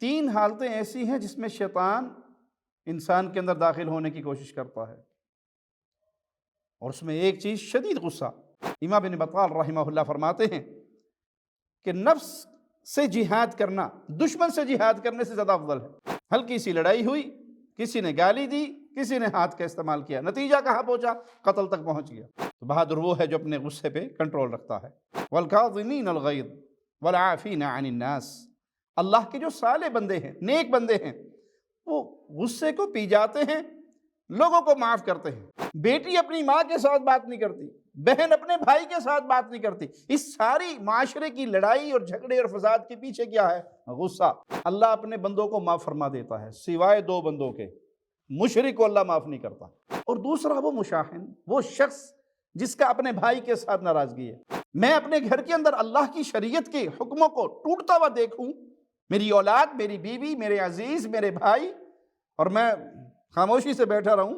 تین حالتیں ایسی ہیں جس میں شیطان انسان کے اندر داخل ہونے کی کوشش کرتا ہے، اور اس میں ایک چیز شدید غصہ۔ امام بن بطال رحمہ اللہ فرماتے ہیں کہ نفس سے جہاد کرنا دشمن سے جہاد کرنے سے زیادہ افضل ہے۔ ہلکی سی لڑائی ہوئی، کسی نے گالی دی، کسی نے ہاتھ کا استعمال کیا، نتیجہ کہاں پہنچا؟ قتل تک پہنچ گیا۔ تو بہادر وہ ہے جو اپنے غصے پہ کنٹرول رکھتا ہے۔ والکاظمین الغیظ والعافین عن الناس۔ اللہ کے جو صالح بندے ہیں، نیک بندے ہیں، وہ غصے کو پی جاتے ہیں، لوگوں کو معاف کرتے ہیں۔ بیٹی اپنی ماں کے ساتھ بات نہیں کرتی، بہن اپنے بھائی کے ساتھ بات نہیں کرتی۔ اس ساری معاشرے کی لڑائی اور جھگڑے اور فساد کے پیچھے کیا ہے؟ غصہ۔ اللہ اپنے بندوں کو معاف فرما دیتا ہے سوائے دو بندوں کے، مشرک کو اللہ معاف نہیں کرتا، اور دوسرا وہ مشاحن، وہ شخص جس کا اپنے بھائی کے ساتھ ناراضگی ہے۔ میں اپنے گھر کے اندر اللہ کی شریعت کے حکموں کو ٹوٹتا ہوا دیکھوں، میری اولاد، میری بیوی، میرے عزیز، میرے بھائی، اور میں خاموشی سے بیٹھا رہوں،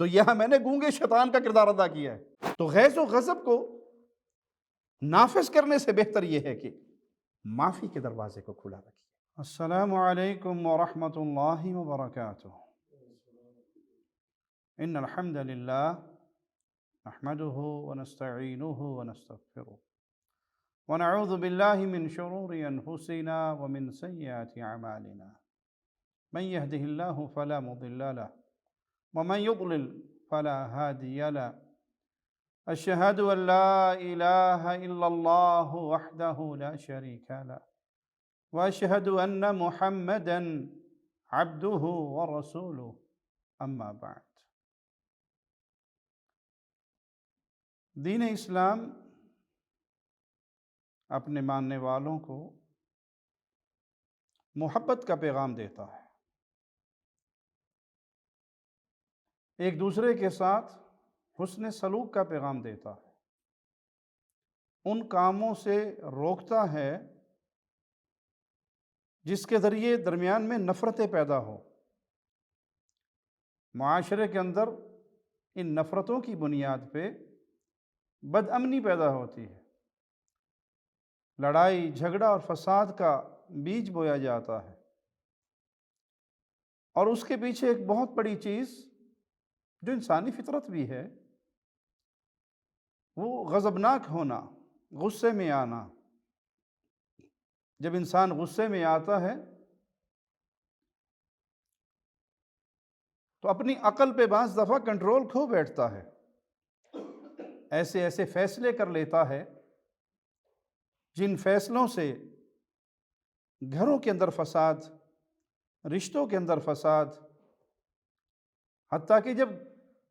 تو یہاں میں نے گونگے شیطان کا کردار ادا کیا ہے۔ تو غیظ و غضب کو نافذ کرنے سے بہتر یہ ہے کہ معافی کے دروازے کو کھلا رکھیے۔ السلام علیکم ورحمۃ اللہ وبرکاتہ۔ ان الحمد للہ نحمده ونستعینه ونستغفره ونعوذ باللہ من شرور انفسنا ومن سیئات اعمالنا من يهده الله فلا مضل له ومن يضلل فلا هادي له أشهد أن لا إله إلا الله وحده لا شريك له وأشهد أن محمدًا عبده ورسوله أما بعد۔ دین اسلام اپنے ماننے والوں کو محبت کا پیغام دیتا ہے، ایک دوسرے کے ساتھ حسن سلوک کا پیغام دیتا ہے، ان کاموں سے روکتا ہے جس کے ذریعے درمیان میں نفرتیں پیدا ہو۔ معاشرے کے اندر ان نفرتوں کی بنیاد پہ بد امنی پیدا ہوتی ہے، لڑائی جھگڑا اور فساد کا بیج بویا جاتا ہے، اور اس کے پیچھے ایک بہت بڑی چیز جو انسانی فطرت بھی ہے، وہ غضبناک ہونا، غصے میں آنا۔ جب انسان غصے میں آتا ہے تو اپنی عقل پہ بعض دفعہ کنٹرول کھو بیٹھتا ہے، ایسے فیصلے کر لیتا ہے جن فیصلوں سے گھروں کے اندر فساد، رشتوں کے اندر فساد، حتیٰ کہ جب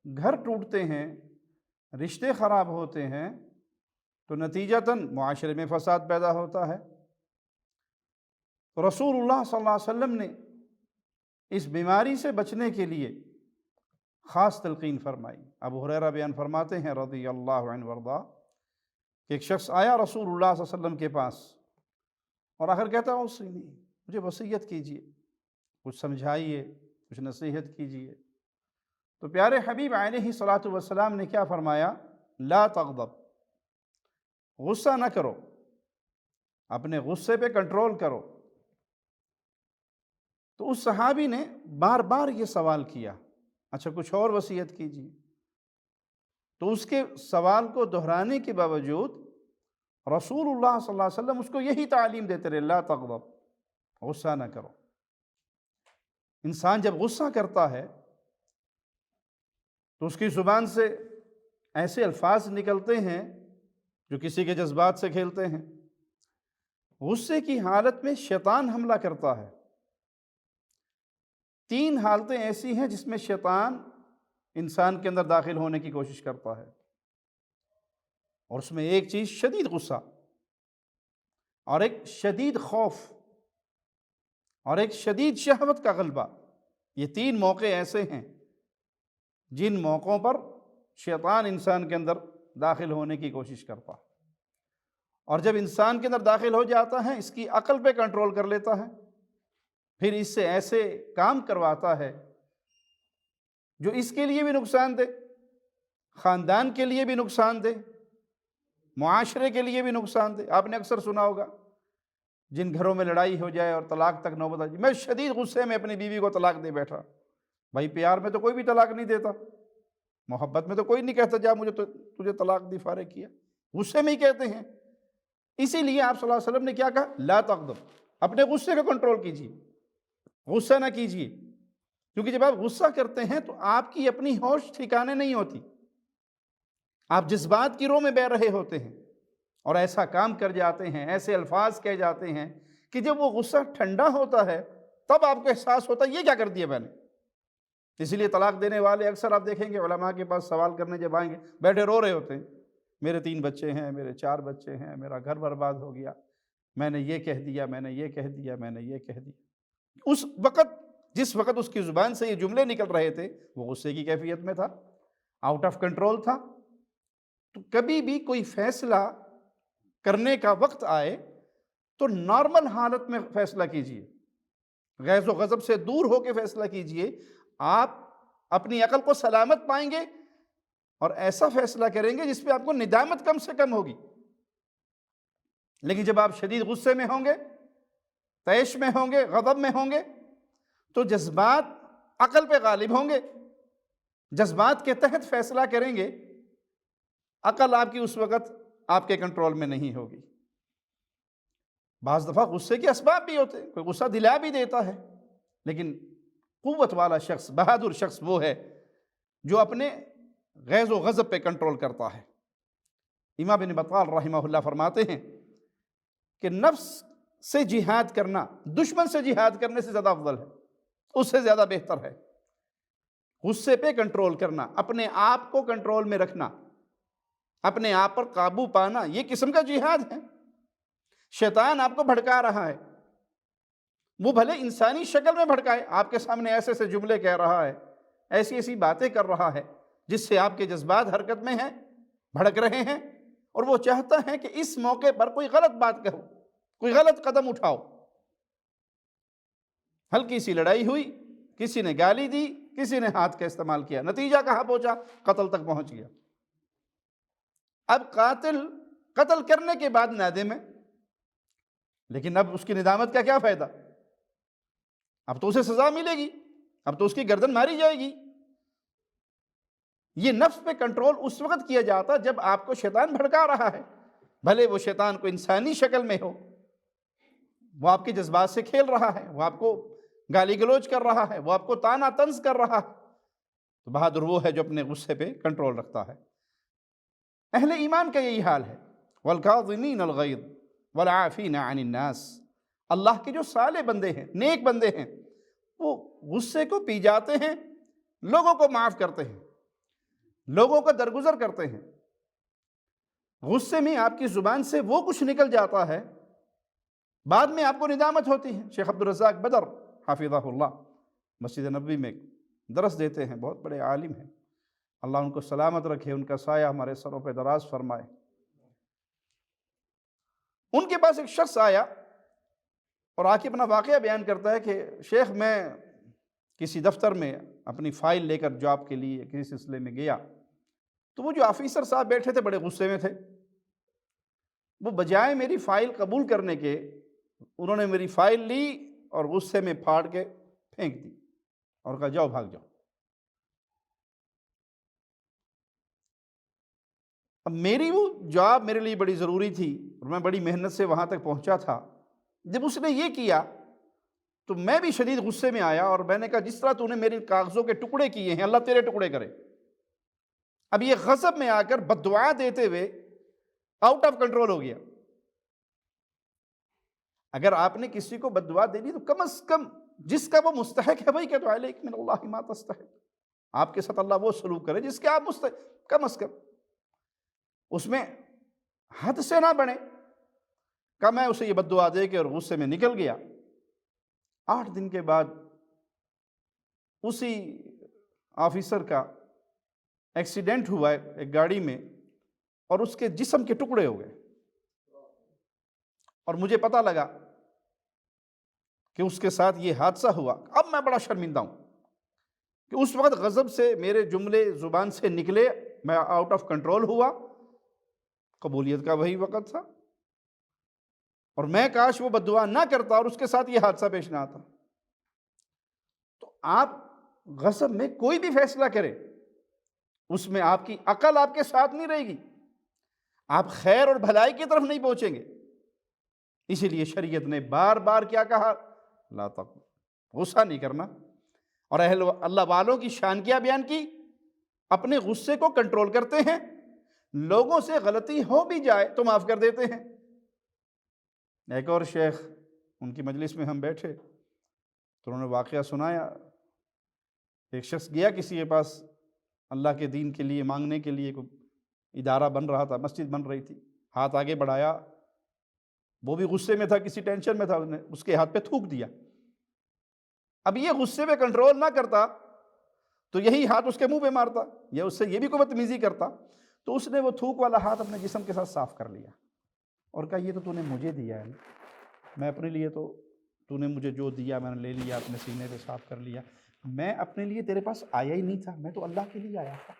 گھر ٹوٹتے ہیں، رشتے خراب ہوتے ہیں، تو نتیجتاً معاشرے میں فساد پیدا ہوتا ہے۔ رسول اللہ صلی اللہ علیہ وسلم نے اس بیماری سے بچنے کے لیے خاص تلقین فرمائی۔ ابو ہریرہ بیان فرماتے ہیں رضی اللہ عنہ وارضاہ کہ ایک شخص آیا رسول اللہ صلی اللہ علیہ وسلم کے پاس، اور آخر کہتا ہے اوصینی، مجھے وصیت کیجیے، کچھ سمجھائیے، کچھ نصیحت کیجیے۔ تو پیارے حبیب علیہ الصلوۃ والسلام نے کیا فرمایا؟ لا تغضب، غصہ نہ کرو، اپنے غصے پہ کنٹرول کرو۔ تو اس صحابی نے بار بار یہ سوال کیا، اچھا کچھ اور وصیت کیجیے۔ تو اس کے سوال کو دہرانے کے باوجود رسول اللہ صلی اللہ علیہ وسلم اس کو یہی تعلیم دیتے رہے، لا تغضب، غصہ نہ کرو۔ انسان جب غصہ کرتا ہے تو اس کی زبان سے ایسے الفاظ نکلتے ہیں جو کسی کے جذبات سے کھیلتے ہیں۔ غصے کی حالت میں شیطان حملہ کرتا ہے۔ تین حالتیں ایسی ہیں جس میں شیطان انسان کے اندر داخل ہونے کی کوشش کرتا ہے، اور اس میں ایک چیز شدید غصہ، اور ایک شدید خوف، اور ایک شدید شہوت کا غلبہ۔ یہ تین موقع ایسے ہیں جن موقعوں پر شیطان انسان کے اندر داخل ہونے کی کوشش کرتا ہے، اور جب انسان کے اندر داخل ہو جاتا ہے اس کی عقل پہ کنٹرول کر لیتا ہے، پھر اس سے ایسے کام کرواتا ہے جو اس کے لیے بھی نقصان دہ، خاندان کے لیے بھی نقصان دہ، معاشرے کے لیے بھی نقصان دہ۔ آپ نے اکثر سنا ہوگا جن گھروں میں لڑائی ہو جائے اور طلاق تک نوبت آ جائے، میں شدید غصے میں اپنی بیوی کو طلاق دے بیٹھا۔ بھائی پیار میں تو کوئی بھی طلاق نہیں دیتا، محبت میں تو کوئی نہیں کہتا جا مجھے تجھے طلاق دی، فارغ کیا، غصے میں ہی کہتے ہیں۔ اسی لیے آپ صلی اللہ علیہ وسلم نے کیا کہا؟ لا تغضب، اپنے غصے کو کنٹرول کیجیے، غصہ نہ کیجیے، کیونکہ جب آپ غصہ کرتے ہیں تو آپ کی اپنی ہوش ٹھکانے نہیں ہوتی، آپ جذبات کی رو میں بہہ رہے ہوتے ہیں اور ایسا کام کر جاتے ہیں، ایسے الفاظ کہہ جاتے ہیں کہ جب وہ غصہ ٹھنڈا ہوتا ہے تب آپ کو احساس ہوتا ہے یہ کیا کر دیا میں نے۔ اسی لیے طلاق دینے والے اکثر آپ دیکھیں گے علماء کے پاس سوال کرنے جب آئیں گے بیٹھے رو رہے ہوتے ہیں، میرے 3 بچے ہیں، میرے 4 بچے ہیں، میرا گھر برباد ہو گیا، میں نے یہ کہہ دیا، میں نے یہ کہہ دیا، میں نے یہ کہہ دیا۔ اس وقت جس وقت اس کی زبان سے یہ جملے نکل رہے تھے وہ غصے کی کیفیت میں تھا، آؤٹ آف کنٹرول تھا۔ تو کبھی بھی کوئی فیصلہ کرنے کا وقت آئے تو نارمل حالت میں فیصلہ کیجیے، غیظ و غضب سے دور ہو کے فیصلہ کیجیے، آپ اپنی عقل کو سلامت پائیں گے اور ایسا فیصلہ کریں گے جس پہ آپ کو ندامت کم سے کم ہوگی۔ لیکن جب آپ شدید غصے میں ہوں گے، طیش میں ہوں گے، غضب میں ہوں گے تو جذبات عقل پہ غالب ہوں گے، جذبات کے تحت فیصلہ کریں گے، عقل آپ کی اس وقت آپ کے کنٹرول میں نہیں ہوگی۔ بعض دفعہ غصے کے اسباب بھی ہوتے ہیں، کوئی غصہ دلا بھی دیتا ہے، لیکن قوت والا شخص، بہادر شخص وہ ہے جو اپنے غیظ و غضب پہ کنٹرول کرتا ہے۔ امام ابن بطال رحمہ اللہ فرماتے ہیں کہ نفس سے جہاد کرنا دشمن سے جہاد کرنے سے زیادہ افضل ہے، اس سے زیادہ بہتر ہے۔ غصے پہ کنٹرول کرنا، اپنے آپ کو کنٹرول میں رکھنا، اپنے آپ پر قابو پانا، یہ قسم کا جہاد ہے۔ شیطان آپ کو بھڑکا رہا ہے، وہ بھلے انسانی شکل میں بھڑکائے، آپ کے سامنے ایسے ایسے جملے کہہ رہا ہے، ایسی ایسی باتیں کر رہا ہے جس سے آپ کے جذبات حرکت میں ہیں، بھڑک رہے ہیں، اور وہ چاہتا ہے کہ اس موقع پر کوئی غلط بات کہو، کوئی غلط قدم اٹھاؤ۔ ہلکی سی لڑائی ہوئی، کسی نے گالی دی، کسی نے ہاتھ کا استعمال کیا، نتیجہ کہاں پہنچا؟ قتل تک پہنچ گیا۔ اب قاتل قتل کرنے کے بعد نادم ہے، لیکن اب اس کی ندامت کا کیا فائدہ؟ اب تو اسے سزا ملے گی، اب تو اس کی گردن ماری جائے گی۔ یہ نفس پہ کنٹرول اس وقت کیا جاتا جب آپ کو شیطان بھڑکا رہا ہے، بھلے وہ شیطان کو انسانی شکل میں ہو، وہ آپ کے جذبات سے کھیل رہا ہے، وہ آپ کو گالی گلوچ کر رہا ہے، وہ آپ کو طعنہ طنز کر رہا ہے، تو بہادر وہ ہے جو اپنے غصے پہ کنٹرول رکھتا ہے۔ اہل ایمان کا یہی حال ہے، وَالْكَاظِمِينَ الْغَيْظَ وَالْعَافِينَ عَنِ النَّاسِ۔ اللہ کے جو صالح بندے ہیں، نیک بندے ہیں، وہ غصے کو پی جاتے ہیں، لوگوں کو معاف کرتے ہیں، لوگوں کا درگزر کرتے ہیں۔ غصے میں آپ کی زبان سے وہ کچھ نکل جاتا ہے، بعد میں آپ کو ندامت ہوتی ہے۔ شیخ عبدالرزاق بدر حافظہ اللہ مسجد نبوی میں درس دیتے ہیں، بہت بڑے عالم ہیں، اللہ ان کو سلامت رکھے، ان کا سایہ ہمارے سروں پہ دراز فرمائے۔ ان کے پاس ایک شخص آیا اور آ کے اپنا واقعہ بیان کرتا ہے کہ شیخ میں کسی دفتر میں اپنی فائل لے کر جاب کے لیے کسی سلسلے میں گیا، تو وہ جو آفیسر صاحب بیٹھے تھے بڑے غصے میں تھے، وہ بجائے میری فائل قبول کرنے کے انہوں نے میری فائل لی اور غصے میں پھاڑ کے پھینک دی اور کہا جاؤ بھاگ جاؤ۔ اب میری وہ جاب میرے لیے بڑی ضروری تھی اور میں بڑی محنت سے وہاں تک پہنچا تھا، جب اس نے یہ کیا تو میں بھی شدید غصے میں آیا اور میں نے کہا جس طرح تو نے میرے کاغذوں کے ٹکڑے کیے ہیں اللہ تیرے ٹکڑے کرے۔ اب یہ غضب میں آ کر بد دعا دیتے ہوئے آؤٹ آف کنٹرول ہو گیا۔ اگر آپ نے کسی کو بد دعا دینی تو کم از کم جس کا وہ مستحق ہے وہی کہہ دو علیک من اللہ ما تستحق، آپ کے ساتھ اللہ وہ سلوک کرے جس کے آپ مستحق، کم از کم اس میں حد سے نہ بڑھے۔ کہ میں اسے یہ بد دعا دے کے اور غصے میں نکل گیا۔ 8 دن کے بعد اسی آفیسر کا ایکسیڈنٹ ہوا ہے ایک گاڑی میں اور اس کے جسم کے ٹکڑے ہو گئے، اور مجھے پتہ لگا کہ اس کے ساتھ یہ حادثہ ہوا۔ اب میں بڑا شرمندہ ہوں کہ اس وقت غضب سے میرے جملے زبان سے نکلے، میں آؤٹ آف کنٹرول ہوا، قبولیت کا وہی وقت تھا، اور میں کاش وہ بد دعا نہ کرتا اور اس کے ساتھ یہ حادثہ پیش نہ آتا۔ تو آپ غضب میں کوئی بھی فیصلہ کریں، اس میں آپ کی عقل آپ کے ساتھ نہیں رہے گی، آپ خیر اور بھلائی کی طرف نہیں پہنچیں گے۔ اسی لیے شریعت نے بار بار کیا کہا؟ لا تقنط، غصہ نہیں کرنا۔ اور اہل اللہ والوں کی شان کیا بیان کی؟ اپنے غصے کو کنٹرول کرتے ہیں، لوگوں سے غلطی ہو بھی جائے تو معاف کر دیتے ہیں۔ ایک اور شیخ، ان کی مجلس میں ہم بیٹھے تو انہوں نے واقعہ سنایا، ایک شخص گیا کسی کے پاس اللہ کے دین کے لیے مانگنے کے لیے، کوئی ادارہ بن رہا تھا، مسجد بن رہی تھی، ہاتھ آگے بڑھایا، وہ بھی غصے میں تھا، کسی ٹینشن میں تھا، اس نے اس کے ہاتھ پہ تھوک دیا۔ اب یہ غصے پہ کنٹرول نہ کرتا تو یہی ہاتھ اس کے منہ پہ مارتا، یا اس سے یہ بھی کوئی بدتمیزی کرتا، تو اس نے وہ تھوک والا ہاتھ اپنے جسم کے ساتھ صاف کر لیا اور کہا یہ تو نے مجھے دیا ہے، میں اپنے لیے تو نے مجھے جو دیا میں نے لے لیا، اپنے سینے پہ صاف کر لیا، میں اپنے لیے تیرے پاس آیا ہی نہیں تھا، میں تو اللہ کے لیے آیا تھا۔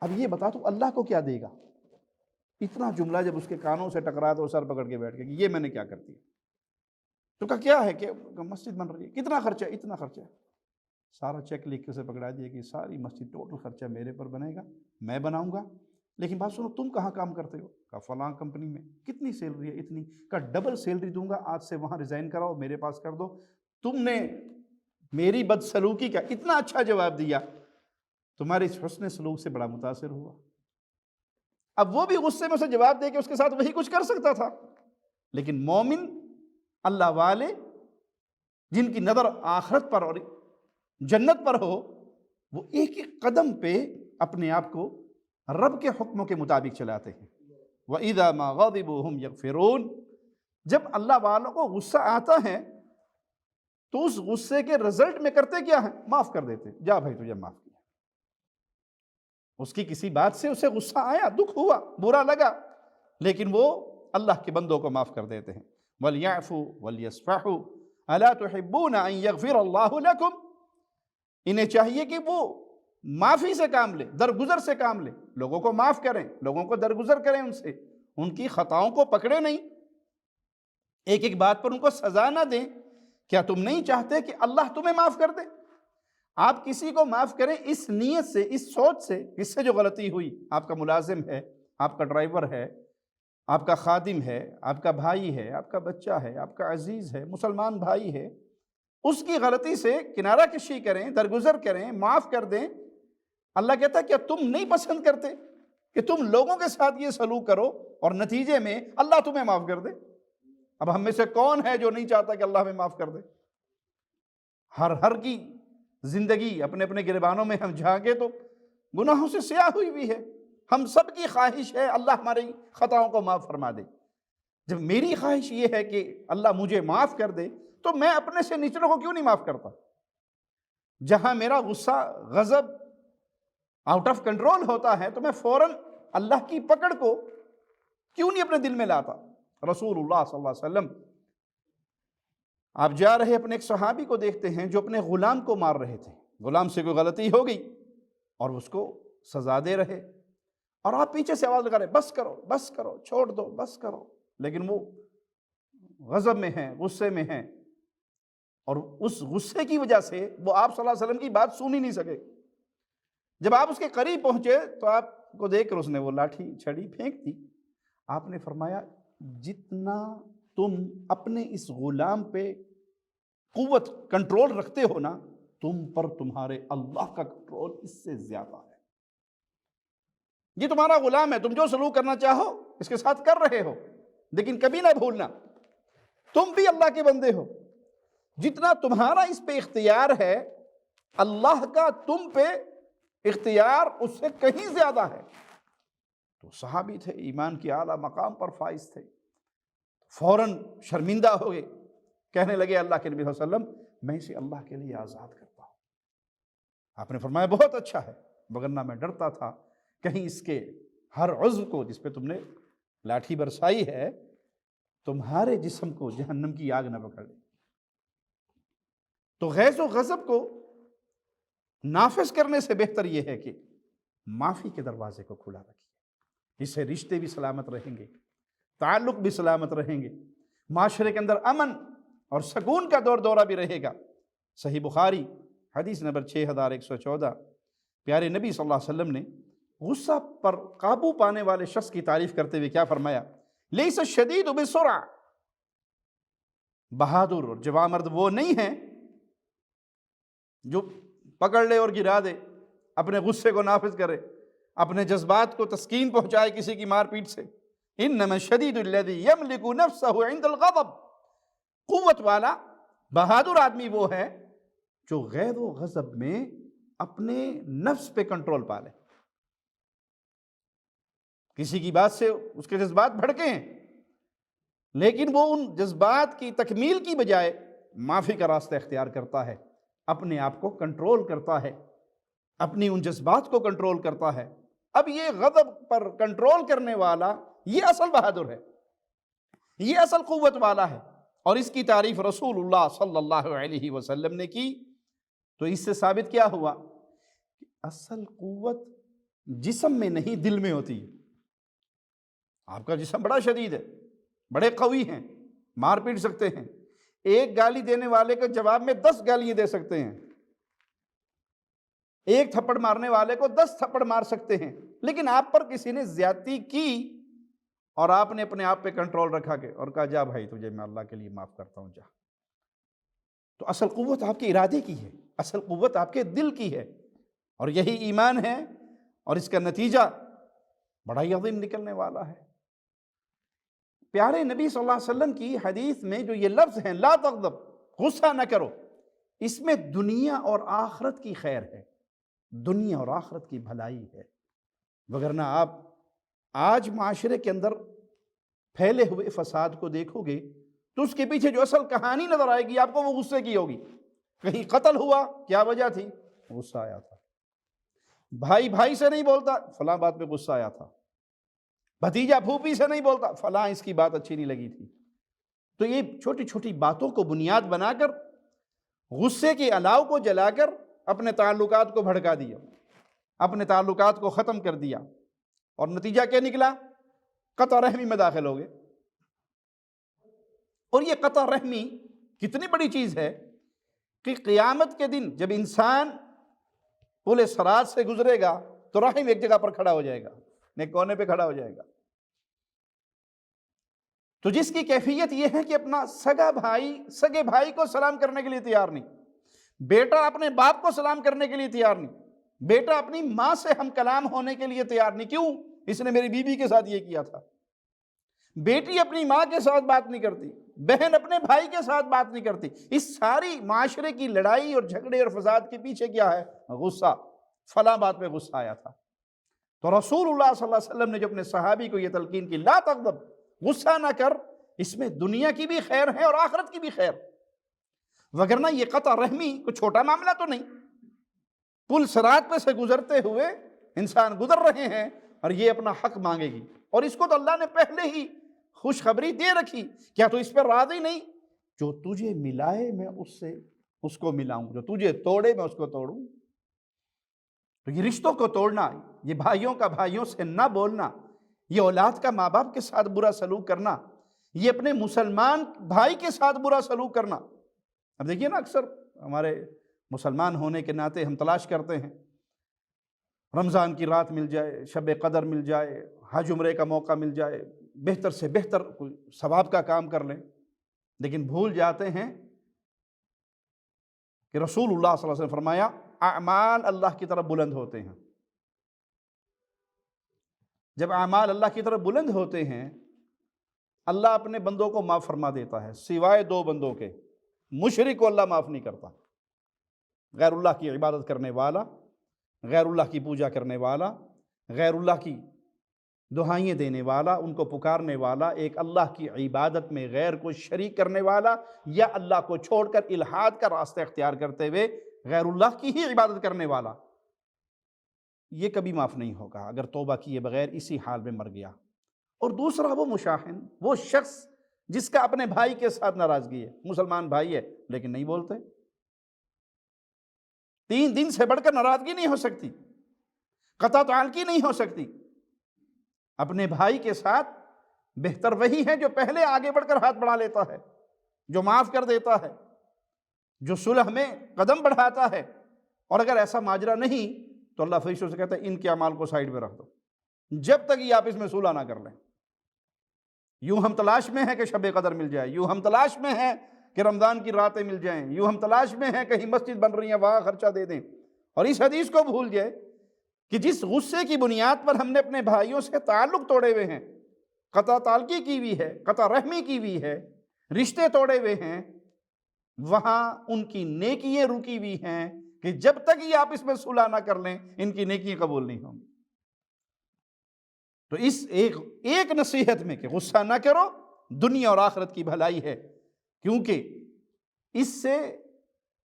اب یہ بتا تو اللہ کو کیا دے گا؟ اتنا جملہ جب اس کے کانوں سے ٹکرایا تو سر پکڑ کے بیٹھ گیا کہ یہ میں نے کیا کر دیا۔ تو کہا کیا ہے؟ کہ مسجد بن رہی ہے، کتنا خرچہ ہے؟ اتنا خرچہ ہے۔ سارا چیک لکھ کے اسے پکڑا دیا کہ ساری مسجد ٹوٹل خرچہ میرے پر بنے گا، میں بناؤں گا، لیکن بات سنو تم کہاں کام کرتے ہو؟ کہا فلاں کمپنی میں۔ کتنی سیلری ہے؟ اتنی۔ کہا ڈبل سیلری دوں گا، آج سے وہاں ریزائن کراؤ، میرے پاس کر دو۔ تم نے میری بدسلوکی کا اتنا اچھا جواب دیا، تمہارے اس حسن سلوک سے بڑا متاثر ہوا۔ اب وہ بھی غصے میں اسے جواب دے کے اس کے ساتھ وہی کچھ کر سکتا تھا، لیکن مومن اللہ والے جن کی نظر آخرت پر اور جنت پر ہو، وہ ایک ایک قدم پہ اپنے آپ کو رب کے حکموں کے مطابق چلاتے ہیں۔ وَإِذَا مَا غَضِبُوا هُمْ يَغْفِرُونَ، جب اللہ والوں کو غصہ آتا ہے تو اس غصے کے رزلٹ میں کرتے کیا ہیں؟ معاف کر دیتے۔ جا بھائی تجھے معاف کیا۔ اس کی کسی بات سے اسے غصہ آیا، دکھ ہوا، برا لگا، لیکن وہ اللہ کے بندوں کو معاف کر دیتے ہیں۔ وَلْيَعْفُوا وَلْيَصْفَحُوا أَلَا تُحِبُّونَ أَن يَغْفِرَ اللَّهُ لَكُمْ، انہیں چاہیے کہ وہ معافی سے کام لیں، درگزر سے کام لیں، لوگوں کو معاف کریں، لوگوں کو درگزر کریں، ان سے ان کی خطاؤں کو پکڑے نہیں، ایک ایک بات پر ان کو سزا نہ دیں۔ کیا تم نہیں چاہتے کہ اللہ تمہیں معاف کر دے؟ آپ کسی کو معاف کریں اس نیت سے، اس سوچ سے، اس سے جو غلطی ہوئی، آپ کا ملازم ہے، آپ کا ڈرائیور ہے، آپ کا خادم ہے، آپ کا بھائی ہے، آپ کا بچہ ہے، آپ کا عزیز ہے، مسلمان بھائی ہے، اس کی غلطی سے کنارہ کشی کریں، درگزر کریں، معاف کر دیں۔ اللہ کہتا ہے کیا تم نہیں پسند کرتے کہ تم لوگوں کے ساتھ یہ سلوک کرو اور نتیجے میں اللہ تمہیں معاف کر دے؟ اب ہم میں سے کون ہے جو نہیں چاہتا کہ اللہ ہمیں معاف کر دے؟ ہر کی زندگی اپنے اپنے گریبانوں میں ہم جھانکے تو گناہوں سے سیاہ ہوئی بھی ہے۔ ہم سب کی خواہش ہے اللہ ہماری خطاؤں کو معاف فرما دے۔ جب میری خواہش یہ ہے کہ اللہ مجھے معاف کر دے تو میں اپنے سے نچلوں کو کیوں نہیں معاف کرتا؟ جہاں میرا غصہ، غضب آؤٹ آف کنٹرول ہوتا ہے تو میں فوراً اللہ کی پکڑ کو کیوں نہیں اپنے دل میں لاتا؟ رسول اللہ صلی اللہ علیہ وسلم، آپ جا رہے اپنے ایک صحابی کو دیکھتے ہیں جو اپنے غلام کو مار رہے تھے، غلام سے کوئی غلطی ہو گئی اور اس کو سزا دے رہے، اور آپ پیچھے سے آواز لگا رہے بس کرو بس کرو، چھوڑ دو بس کرو، لیکن وہ غضب میں ہیں، غصے میں ہیں، اور اس غصے کی وجہ سے وہ آپ صلی اللہ علیہ وسلم کی بات سن ہی نہیں سکے۔ جب آپ اس کے قریب پہنچے تو آپ کو دیکھ کر اس نے وہ لاٹھی چھڑی پھینک دی۔ آپ نے فرمایا جتنا تم اپنے اس غلام پہ قوت کنٹرول رکھتے ہو نا، تم پر تمہارے اللہ کا کنٹرول اس سے زیادہ ہے۔ یہ تمہارا غلام ہے، تم جو سلوک کرنا چاہو اس کے ساتھ کر رہے ہو، لیکن کبھی نہ بھولنا تم بھی اللہ کے بندے ہو۔ جتنا تمہارا اس پہ اختیار ہے، اللہ کا تم پہ اختیار اس سے کہیں زیادہ ہے۔ تو صحابی تھے، ایمان کی اعلیٰ مقام پر فائز تھے، فوراً شرمندہ ہو گئے، کہنے لگے اللہ کے نبی صلی اللہ علیہ وسلم میں اسے اللہ کے لیے آزاد کرتا ہوں۔ آپ نے فرمایا بہت اچھا ہے، وگرنہ میں ڈرتا تھا کہیں اس کے ہر عضو کو جس پہ تم نے لاٹھی برسائی ہے تمہارے جسم کو جہنم کی آگ نہ پکڑ لے۔ تو غیظ و غضب کو نافذ کرنے سے بہتر یہ ہے کہ معافی کے دروازے کو کھلا رکھیے، اس سے رشتے بھی سلامت رہیں گے، تعلق بھی سلامت رہیں گے، معاشرے کے اندر امن اور سکون کا دور دورہ بھی رہے گا۔ صحیح بخاری حدیث نمبر 6114، پیارے نبی صلی اللہ علیہ وسلم نے غصہ پر قابو پانے والے شخص کی تعریف کرتے ہوئے کیا فرمایا؟ لیس الشدید بسرعہ، بہادر اور جوان مرد وہ نہیں ہے جو پکڑ لے اور گرا دے، اپنے غصے کو نافذ کرے، اپنے جذبات کو تسکین پہنچائے کسی کی مار پیٹ سے۔ انما الشدید الذی یملک نفسہ عند الغضب، قوت والا بہادر آدمی وہ ہے جو غیظ و غضب میں اپنے نفس پہ کنٹرول پا لے۔ کسی کی بات سے اس کے جذبات بھڑکے ہیں، لیکن وہ ان جذبات کی تکمیل کی بجائے معافی کا راستہ اختیار کرتا ہے، اپنے آپ کو کنٹرول کرتا ہے، اپنی ان جذبات کو کنٹرول کرتا ہے۔ اب یہ غضب پر کنٹرول کرنے والا یہ اصل بہادر ہے، یہ اصل قوت والا ہے، اور اس کی تعریف رسول اللہ صلی اللہ علیہ وسلم نے کی۔ تو اس سے ثابت کیا ہوا کہ اصل قوت جسم میں نہیں دل میں ہوتی ہے۔ آپ کا جسم بڑا شدید ہے، بڑے قوی ہیں، مار پیٹ سکتے ہیں، ایک گالی دینے والے کے جواب میں 10 گالیاں دے سکتے ہیں، ایک تھپڑ مارنے والے کو 10 تھپڑ مار سکتے ہیں، لیکن آپ پر کسی نے زیادتی کی اور آپ نے اپنے آپ پہ کنٹرول رکھا کے اور کہا جا بھائی تجھے میں اللہ کے لیے معاف کرتا ہوں، جا۔ تو اصل قوت آپ کے ارادے کی ہے، اصل قوت آپ کے دل کی ہے، اور یہی ایمان ہے، اور اس کا نتیجہ بڑا ہی عظیم نکلنے والا ہے۔ پیارے نبی صلی اللہ علیہ وسلم کی حدیث میں جو یہ لفظ ہیں لا تغضب، غصہ نہ کرو، اس میں دنیا اور آخرت کی خیر ہے، دنیا اور آخرت کی بھلائی ہے۔ وگرنہ آپ آج معاشرے کے اندر پھیلے ہوئے فساد کو دیکھو گے تو اس کے پیچھے جو اصل کہانی نظر آئے گی آپ کو وہ غصے کی ہوگی۔ کہیں قتل ہوا، کیا وجہ تھی؟ غصہ آیا تھا۔ بھائی بھائی سے نہیں بولتا، فلاں بات پہ غصہ آیا تھا۔ بھتیجا پھوپھی سے نہیں بولتا، فلاں اس کی بات اچھی نہیں لگی تھی۔ تو یہ چھوٹی چھوٹی باتوں کو بنیاد بنا کر، غصے کے الاؤ کو جلا کر اپنے تعلقات کو بھڑکا دیا، اپنے تعلقات کو ختم کر دیا، اور نتیجہ کیا نکلا؟ قطع رحمی میں داخل ہو گئے۔ اور یہ قطع رحمی کتنی بڑی چیز ہے کہ قیامت کے دن جب انسان پل صراط سے گزرے گا تو رحم ایک جگہ پر کھڑا ہو جائے گا، ایک کونے پہ کھڑا ہو جائے گا۔ تو جس کی کیفیت یہ ہے کہ اپنا سگے بھائی کو سلام کرنے کے لیے تیار نہیں، بیٹا اپنے باپ کو سلام کرنے کے لیے تیار نہیں، بیٹا اپنی ماں سے ہم کلام ہونے کے لیے تیار نہیں، کیوں؟ اس نے میری بیوی کے ساتھ یہ کیا تھا۔ بیٹی اپنی ماں کے ساتھ بات نہیں کرتی، بہن اپنے بھائی کے ساتھ بات نہیں کرتی۔ اس ساری معاشرے کی لڑائی اور جھگڑے اور فساد کے پیچھے کیا ہے؟ غصہ۔ فلاں بات پہ غصہ آیا تھا۔ تو رسول اللہ صلی اللہ علیہ وسلم نے جو اپنے صحابی کو یہ تلقین کی لا تغضب، غصہ نہ کر، اس میں دنیا کی بھی خیر ہے اور آخرت کی بھی خیر۔ وگرنہ یہ قطع رحمی کوئی چھوٹا معاملہ تو نہیں۔ پل صراط پہ سے گزرتے ہوئے انسان گزر رہے ہیں اور یہ اپنا حق مانگے گی، اور اس کو تو اللہ نے پہلے ہی خوشخبری دے رکھی، کیا تو اس پہ راضی نہیں؟ جو تجھے ملائے میں اس کو ملاؤں، جو تجھے توڑے میں اس کو توڑوں۔ تو یہ رشتوں کو توڑنا، یہ بھائیوں کا بھائیوں سے نہ بولنا، یہ اولاد کا ماں باپ کے ساتھ برا سلوک کرنا، یہ اپنے مسلمان بھائی کے ساتھ برا سلوک کرنا۔ اب دیکھیے نا، اکثر ہمارے مسلمان ہونے کے ناطے ہم تلاش کرتے ہیں رمضان کی رات مل جائے، شب قدر مل جائے، حج عمرے کا موقع مل جائے، بہتر سے بہتر کوئی ثواب کا کام کر لیں، لیکن بھول جاتے ہیں کہ رسول اللہ صلی اللہ علیہ وسلم نے فرمایا اعمال اللہ کی طرف بلند ہوتے ہیں۔ جب اعمال اللہ کی طرف بلند ہوتے ہیں، اللہ اپنے بندوں کو معاف فرما دیتا ہے، سوائے 2 بندوں کے۔ مشرک کو اللہ معاف نہیں کرتا، غیر اللہ کی عبادت کرنے والا، غیر اللہ کی پوجا کرنے والا، غیر اللہ کی دعائیں دینے والا، ان کو پکارنے والا، ایک اللہ کی عبادت میں غیر کو شریک کرنے والا، یا اللہ کو چھوڑ کر الحاد کا راستہ اختیار کرتے ہوئے غیر اللہ کی ہی عبادت کرنے والا، یہ کبھی معاف نہیں ہوگا اگر توبہ کیے بغیر اسی حال میں مر گیا۔ اور دوسرا وہ مشاحن، وہ شخص جس کا اپنے بھائی کے ساتھ ناراضگی ہے، مسلمان بھائی ہے لیکن نہیں بولتے، 3 دن سے بڑھ کر ناراضگی نہیں ہو سکتی، قطع تعلقی نہیں ہو سکتی، اپنے بھائی کے ساتھ بہتر وہی ہے جو پہلے آگے بڑھ کر ہاتھ بڑھا لیتا ہے، جو معاف کر دیتا ہے، جو صلح میں قدم بڑھاتا ہے۔ اور اگر ایسا ماجرا نہیں تو اللہ فرشتوں سے کہتا ہے ان کے اعمال کو سائڈ میں رکھ دو، جب تک یہ آپ اس میں صلح نہ کر لیں۔ یوں ہم تلاش میں ہیں کہ شب قدر مل جائے، یوں ہم تلاش میں ہیں کہ رمضان کی راتیں مل جائیں، یوں ہم تلاش میں ہیں کہیں مسجد بن رہی ہیں وہاں خرچہ دے دیں، اور اس حدیث کو بھول جائے کہ جس غصے کی بنیاد پر ہم نے اپنے بھائیوں سے تعلق توڑے ہوئے ہیں، قطع تعلقی کی ہوئی ہے، قطع رحمی کی ہوئی ہے، رشتے توڑے ہوئے ہیں، وہاں ان کی نیکیاں رکی ہوئی ہیں کہ جب تک یہ آپ اس میں صلح نہ کر لیں ان کی نیکیاں قبول نہیں ہوں گی۔ تو اس ایک نصیحت میں کہ غصہ نہ کرو دنیا اور آخرت کی بھلائی ہے، کیونکہ اس سے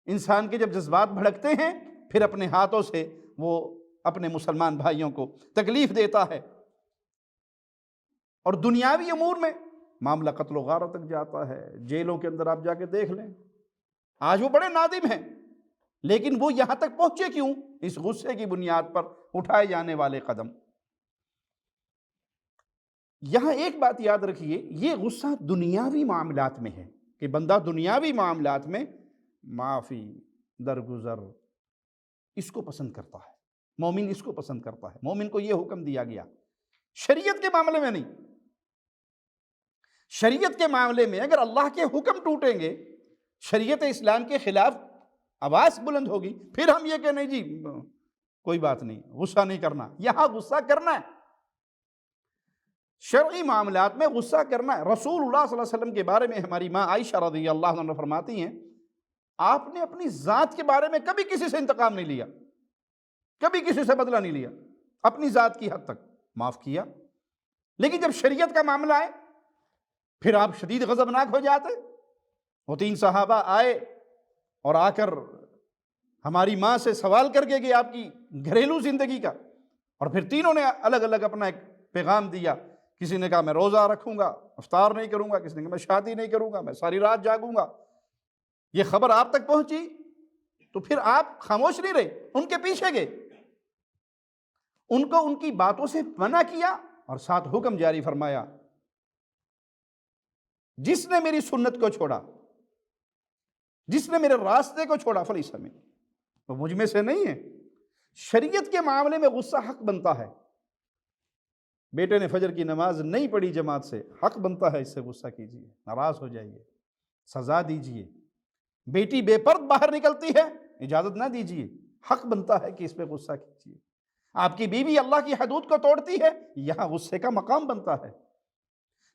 انسان کے جب جذبات بھڑکتے ہیں پھر اپنے ہاتھوں سے وہ اپنے مسلمان بھائیوں کو تکلیف دیتا ہے، اور دنیاوی امور میں معاملہ قتل و غارت تک جاتا ہے۔ جیلوں کے اندر آپ جا کے دیکھ لیں، آج وہ بڑے نادم ہیں، لیکن وہ یہاں تک پہنچے کیوں؟ اس غصے کی بنیاد پر اٹھائے جانے والے قدم۔ یہاں ایک بات یاد رکھیے، یہ غصہ دنیاوی معاملات میں ہے کہ بندہ دنیاوی معاملات میں معافی، درگزر، اس کو پسند کرتا ہے، مومن اس کو پسند کرتا ہے، مومن کو یہ حکم دیا گیا۔ شریعت کے معاملے میں نہیں، شریعت کے معاملے میں اگر اللہ کے حکم ٹوٹیں گے، شریعت اسلام کے خلاف آواز بلند ہوگی، پھر ہم یہ کہ نہیں جی کوئی بات نہیں، غصہ نہیں کرنا۔ یہاں غصہ کرنا ہے، شرعی معاملات میں غصہ کرنا ہے۔ رسول اللہ صلی اللہ علیہ وسلم کے بارے میں ہماری ماں عائشہ رضی اللہ عنہ فرماتی ہیں، آپ نے اپنی ذات کے بارے میں کبھی کسی سے انتقام نہیں لیا، کبھی کسی سے بدلہ نہیں لیا، اپنی ذات کی حد تک معاف کیا، لیکن جب شریعت کا معاملہ آئے پھر آپ شدید غضبناک ہو جاتے۔ وہ 3 صحابہ آئے اور آ کر ہماری ماں سے سوال کر کے گئے آپ کی گھریلو زندگی کا، اور پھر تینوں نے الگ الگ اپنا ایک پیغام دیا۔ کسی نے کہا میں روزہ رکھوں گا، افطار نہیں کروں گا، کسی نے کہا میں شادی نہیں کروں گا، میں ساری رات جاگوں گا۔ یہ خبر آپ تک پہنچی تو پھر آپ خاموش نہیں رہے، ان کے پیچھے گئے، ان کو ان کی باتوں سے منع کیا اور ساتھ حکم جاری فرمایا، جس نے میری سنت کو چھوڑا، جس نے میرے راستے کو چھوڑا فلیس منی، وہ مجھ میں سے نہیں ہے۔ شریعت کے معاملے میں غصہ حق بنتا ہے۔ بیٹے نے فجر کی نماز نہیں پڑھی جماعت سے، حق بنتا ہے اس سے غصہ کیجیے، ناراض ہو جائیے، سزا دیجیے۔ بیٹی بے پرد باہر نکلتی ہے، اجازت نہ دیجیے، حق بنتا ہے کہ اس پہ غصہ کیجیے۔ آپ کی بیوی اللہ کی حدود کو توڑتی ہے، یہاں غصے کا مقام بنتا ہے۔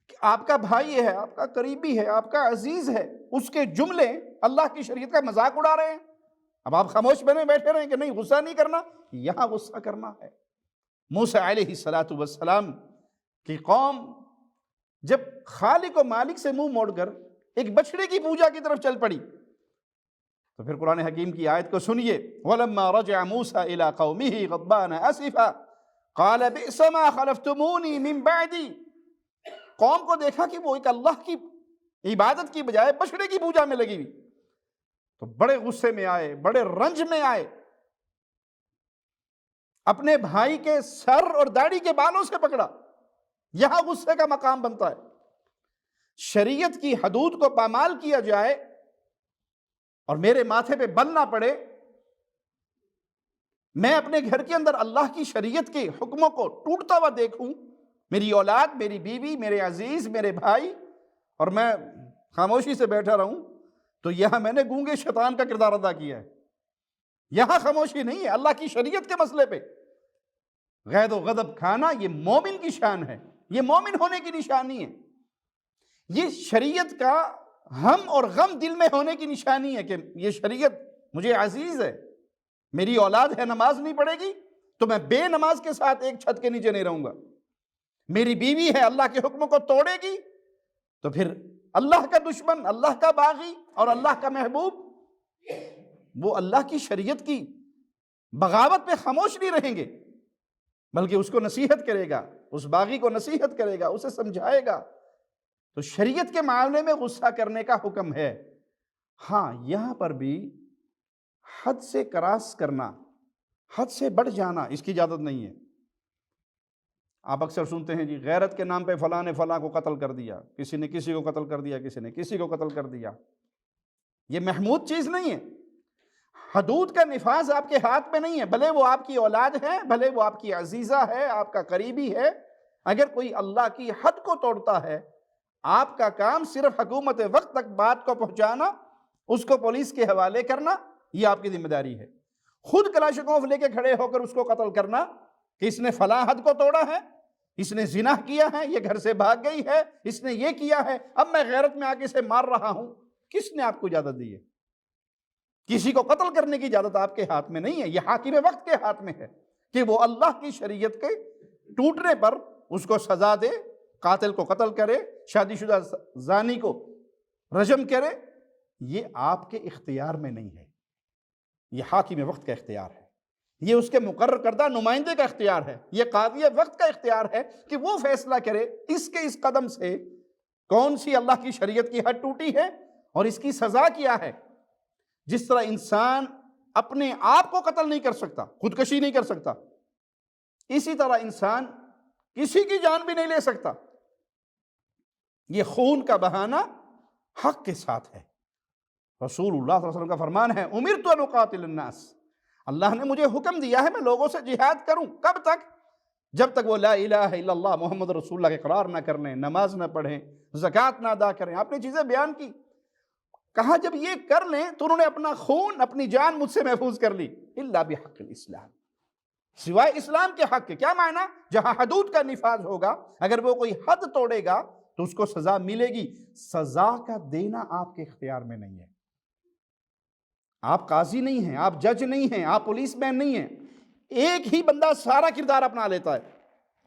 کہ آپ کا بھائی ہے، آپ کا قریبی ہے، آپ کا عزیز ہے، اس کے جملے اللہ کی شریعت کا مذاق اڑا رہے ہیں، اب آپ خاموش بنے بیٹھے رہیں کہ نہیں غصہ نہیں کرنا، یہاں غصہ کرنا ہے۔ موسیٰ علیہ السلام کی قوم جب خالق و مالک سے منہ موڑ کر ایک بچڑے کی پوجا کی طرف چل پڑی تو پھر قرآن حکیم کی آیت کو سنیے، وَلَمَّا رَجَعَ مُوسَىٰ إِلَىٰ قَوْمِهِ غَضْبَانَ أَسِفًا قَالَ بِئْسَ مَا خَلَفْتُمُونِي مِن بَعْدِي۔ قوم کو دیکھا کہ وہ ایک اللہ کی عبادت کی بجائے بچڑے کی پوجا میں لگی ہوئی، تو بڑے غصے میں آئے، بڑے رنج میں آئے، اپنے بھائی کے سر اور داڑھی کے بالوں سے پکڑا۔ یہاں غصے کا مقام بنتا ہے۔ شریعت کی حدود کو پامال کیا جائے اور میرے ماتھے پہ بل نہ پڑے، میں اپنے گھر کے اندر اللہ کی شریعت کے حکموں کو ٹوٹتا ہوا دیکھوں، میری اولاد، میری بیوی، میرے عزیز، میرے بھائی، اور میں خاموشی سے بیٹھا رہوں، تو یہاں میں نے گونگے شیطان کا کردار ادا کیا ہے۔ یہاں خاموشی نہیں ہے، اللہ کی شریعت کے مسئلے پہ غید و غضب کھانا یہ مومن کی شان ہے، یہ مومن ہونے کی نشانی ہے۔ یہ شریعت کا ہم اور غم دل میں ہونے کی نشانی ہے کہ یہ شریعت مجھے عزیز ہے۔ میری اولاد ہے نماز نہیں پڑھے گی تو میں بے نماز کے ساتھ ایک چھت کے نیچے نہیں رہوں گا۔ میری بیوی ہے اللہ کے حکموں کو توڑے گی تو پھر اللہ کا دشمن، اللہ کا باغی اور اللہ کا محبوب وہ اللہ کی شریعت کی بغاوت پہ خاموش نہیں رہیں گے، بلکہ اس کو نصیحت کرے گا، اس باغی کو نصیحت کرے گا، اسے سمجھائے گا۔ تو شریعت کے معاملے میں غصہ کرنے کا حکم ہے۔ ہاں یہاں پر بھی حد سے کراس کرنا، حد سے بڑھ جانا، اس کی اجازت نہیں ہے۔ آپ اکثر سنتے ہیں جی غیرت کے نام پہ فلاں نے فلاں کو قتل کر دیا، کسی نے کسی کو قتل کر دیا، کسی نے کسی کو قتل کر دیا۔ یہ محمود چیز نہیں ہے۔ حدود کا نفاذ آپ کے ہاتھ میں نہیں ہے، بھلے وہ آپ کی اولاد ہے، بھلے وہ آپ کی عزیزہ ہے، آپ کا قریبی ہے۔ اگر کوئی اللہ کی حد کو توڑتا ہے، آپ کا کام صرف حکومت وقت تک بات کو پہنچانا، اس کو پولیس کے حوالے کرنا، یہ آپ کی ذمہ داری ہے۔ خود کلاشنکوف لے کے کھڑے ہو کر اس کو قتل کرنا کہ اس نے فلاں حد کو توڑا ہے، اس نے زنا کیا ہے، یہ گھر سے بھاگ گئی ہے، اس نے یہ کیا ہے، اب میں غیرت میں آ کے اسے مار رہا ہوں، کس نے آپ کو اجازت دی ہے؟ کسی کو قتل کرنے کی اجازت آپ کے ہاتھ میں نہیں ہے، یہ حاکم وقت کے ہاتھ میں ہے کہ وہ اللہ کی شریعت کے ٹوٹنے پر اس کو سزا دے، قاتل کو قتل کرے، شادی شدہ زانی کو رجم کرے۔ یہ آپ کے اختیار میں نہیں ہے، یہ حاکم وقت کا اختیار ہے، یہ اس کے مقرر کردہ نمائندے کا اختیار ہے، یہ قاضی وقت کا اختیار ہے کہ وہ فیصلہ کرے اس کے اس قدم سے کون سی اللہ کی شریعت کی حد ٹوٹی ہے اور اس کی سزا کیا ہے۔ جس طرح انسان اپنے آپ کو قتل نہیں کر سکتا، خودکشی نہیں کر سکتا، اسی طرح انسان کسی کی جان بھی نہیں لے سکتا۔ یہ خون کا بہانہ حق کے ساتھ ہے۔ رسول اللہ صلی اللہ علیہ وسلم کا فرمان ہے امرت ان اقاتل الناس، اللہ نے مجھے حکم دیا ہے میں لوگوں سے جہاد کروں۔ کب تک؟ جب تک وہ لا الہ الا اللہ محمد رسول اللہ کے اقرار نہ کر لیں، نماز نہ پڑھیں، زکوٰۃ نہ ادا کریں۔ آپ نے چیزیں بیان کی، کہا جب یہ کر لیں تو انہوں نے اپنا خون، اپنی جان مجھ سے محفوظ کر لی، الا بحق الاسلام، سوائے اسلام کے حق کے۔ کیا معنی؟ جہاں حدود کا نفاذ ہوگا، اگر وہ کوئی حد توڑے گا تو اس کو سزا ملے گی۔ سزا کا دینا آپ کے اختیار میں نہیں ہے۔ آپ قاضی نہیں ہیں، آپ جج نہیں ہیں، آپ پولیس مین نہیں ہیں۔ ایک ہی بندہ سارا کردار اپنا لیتا ہے،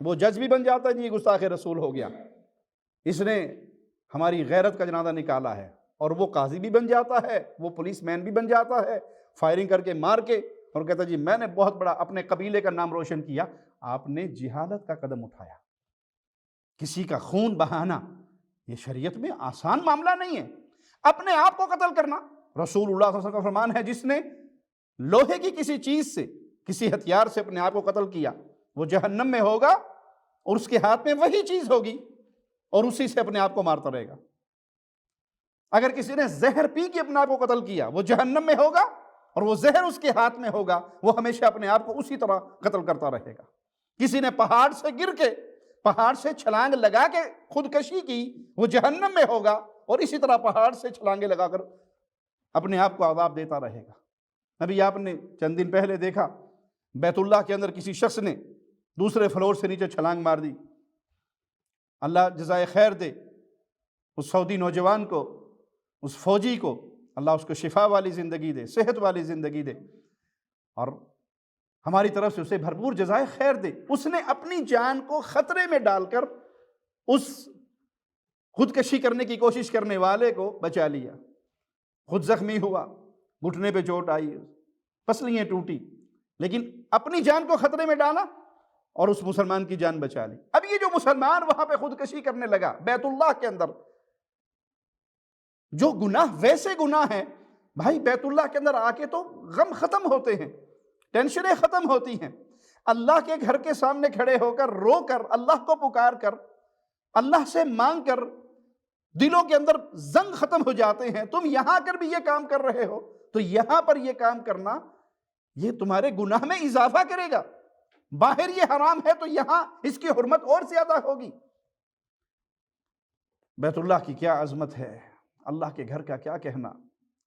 وہ جج بھی بن جاتا ہے جی، یہ گستاخ رسول ہو گیا، اس نے ہماری غیرت کا جنازہ نکالا ہے، اور وہ قاضی بھی بن جاتا ہے، وہ پولیس مین بھی بن جاتا ہے، فائرنگ کر کے مار کے، اور کہتا ہے جی میں نے بہت بڑا اپنے قبیلے کا نام روشن کیا۔ آپ نے جہالت کا قدم اٹھایا، کسی کا خون بہانا یہ شریعت میں آسان معاملہ نہیں ہے۔ اپنے آپ کو قتل کرنا، رسول اللہ صلی اللہ علیہ وسلم کا فرمان ہے جس نے لوہے کی کسی چیز سے، کسی ہتھیار سے اپنے آپ کو قتل کیا، وہ جہنم میں ہوگا، اور اس کے ہاتھ میں وہی چیز ہوگی اور اسی سے اپنے آپ کو مارتا رہے گا۔ اگر کسی نے زہر پی کے اپنے آپ کو قتل کیا، وہ جہنم میں ہوگا اور وہ زہر اس کے ہاتھ میں ہوگا، وہ ہمیشہ اپنے آپ کو اسی طرح قتل کرتا رہے گا۔ کسی نے پہاڑ سے گر کے، پہاڑ سے چھلانگ لگا کے خودکشی کی، وہ جہنم میں ہوگا اور اسی طرح پہاڑ سے چھلانگیں لگا کر اپنے آپ کو عذاب دیتا رہے گا۔ ابھی آپ نے چند دن پہلے دیکھا بیت اللہ کے اندر کسی شخص نے دوسرے فلور سے نیچے چھلانگ مار دی۔ اللہ جزائے خیر دے اس سعودی نوجوان کو، اس فوجی کو، اللہ اس کو شفا والی زندگی دے، صحت والی زندگی دے، اور ہماری طرف سے اسے بھرپور جزائے خیر دے۔ اس نے اپنی جان کو خطرے میں ڈال کر اس خودکشی کرنے کی کوشش کرنے والے کو بچا لیا۔ خود زخمی ہوا، گھٹنے پہ چوٹ آئی، پسلیاں ٹوٹی، لیکن اپنی جان کو خطرے میں ڈالا اور اس مسلمان کی جان بچا لی۔ اب یہ جو مسلمان وہاں پہ خودکشی کرنے لگا بیت اللہ کے اندر، جو گناہ ویسے گناہ ہیں بھائی، بیت اللہ کے اندر آ کے تو غم ختم ہوتے ہیں، ٹینشنیں ختم ہوتی ہیں، اللہ کے گھر کے سامنے کھڑے ہو کر رو کر، اللہ کو پکار کر، اللہ سے مانگ کر دلوں کے اندر زنگ ختم ہو جاتے ہیں۔ تم یہاں کر بھی یہ کام کر رہے ہو تو یہاں پر یہ کام کرنا یہ تمہارے گناہ میں اضافہ کرے گا۔ باہر یہ حرام ہے تو یہاں اس کی حرمت اور زیادہ ہوگی۔ بیت اللہ کی کیا عظمت ہے، اللہ کے گھر کا کیا کہنا۔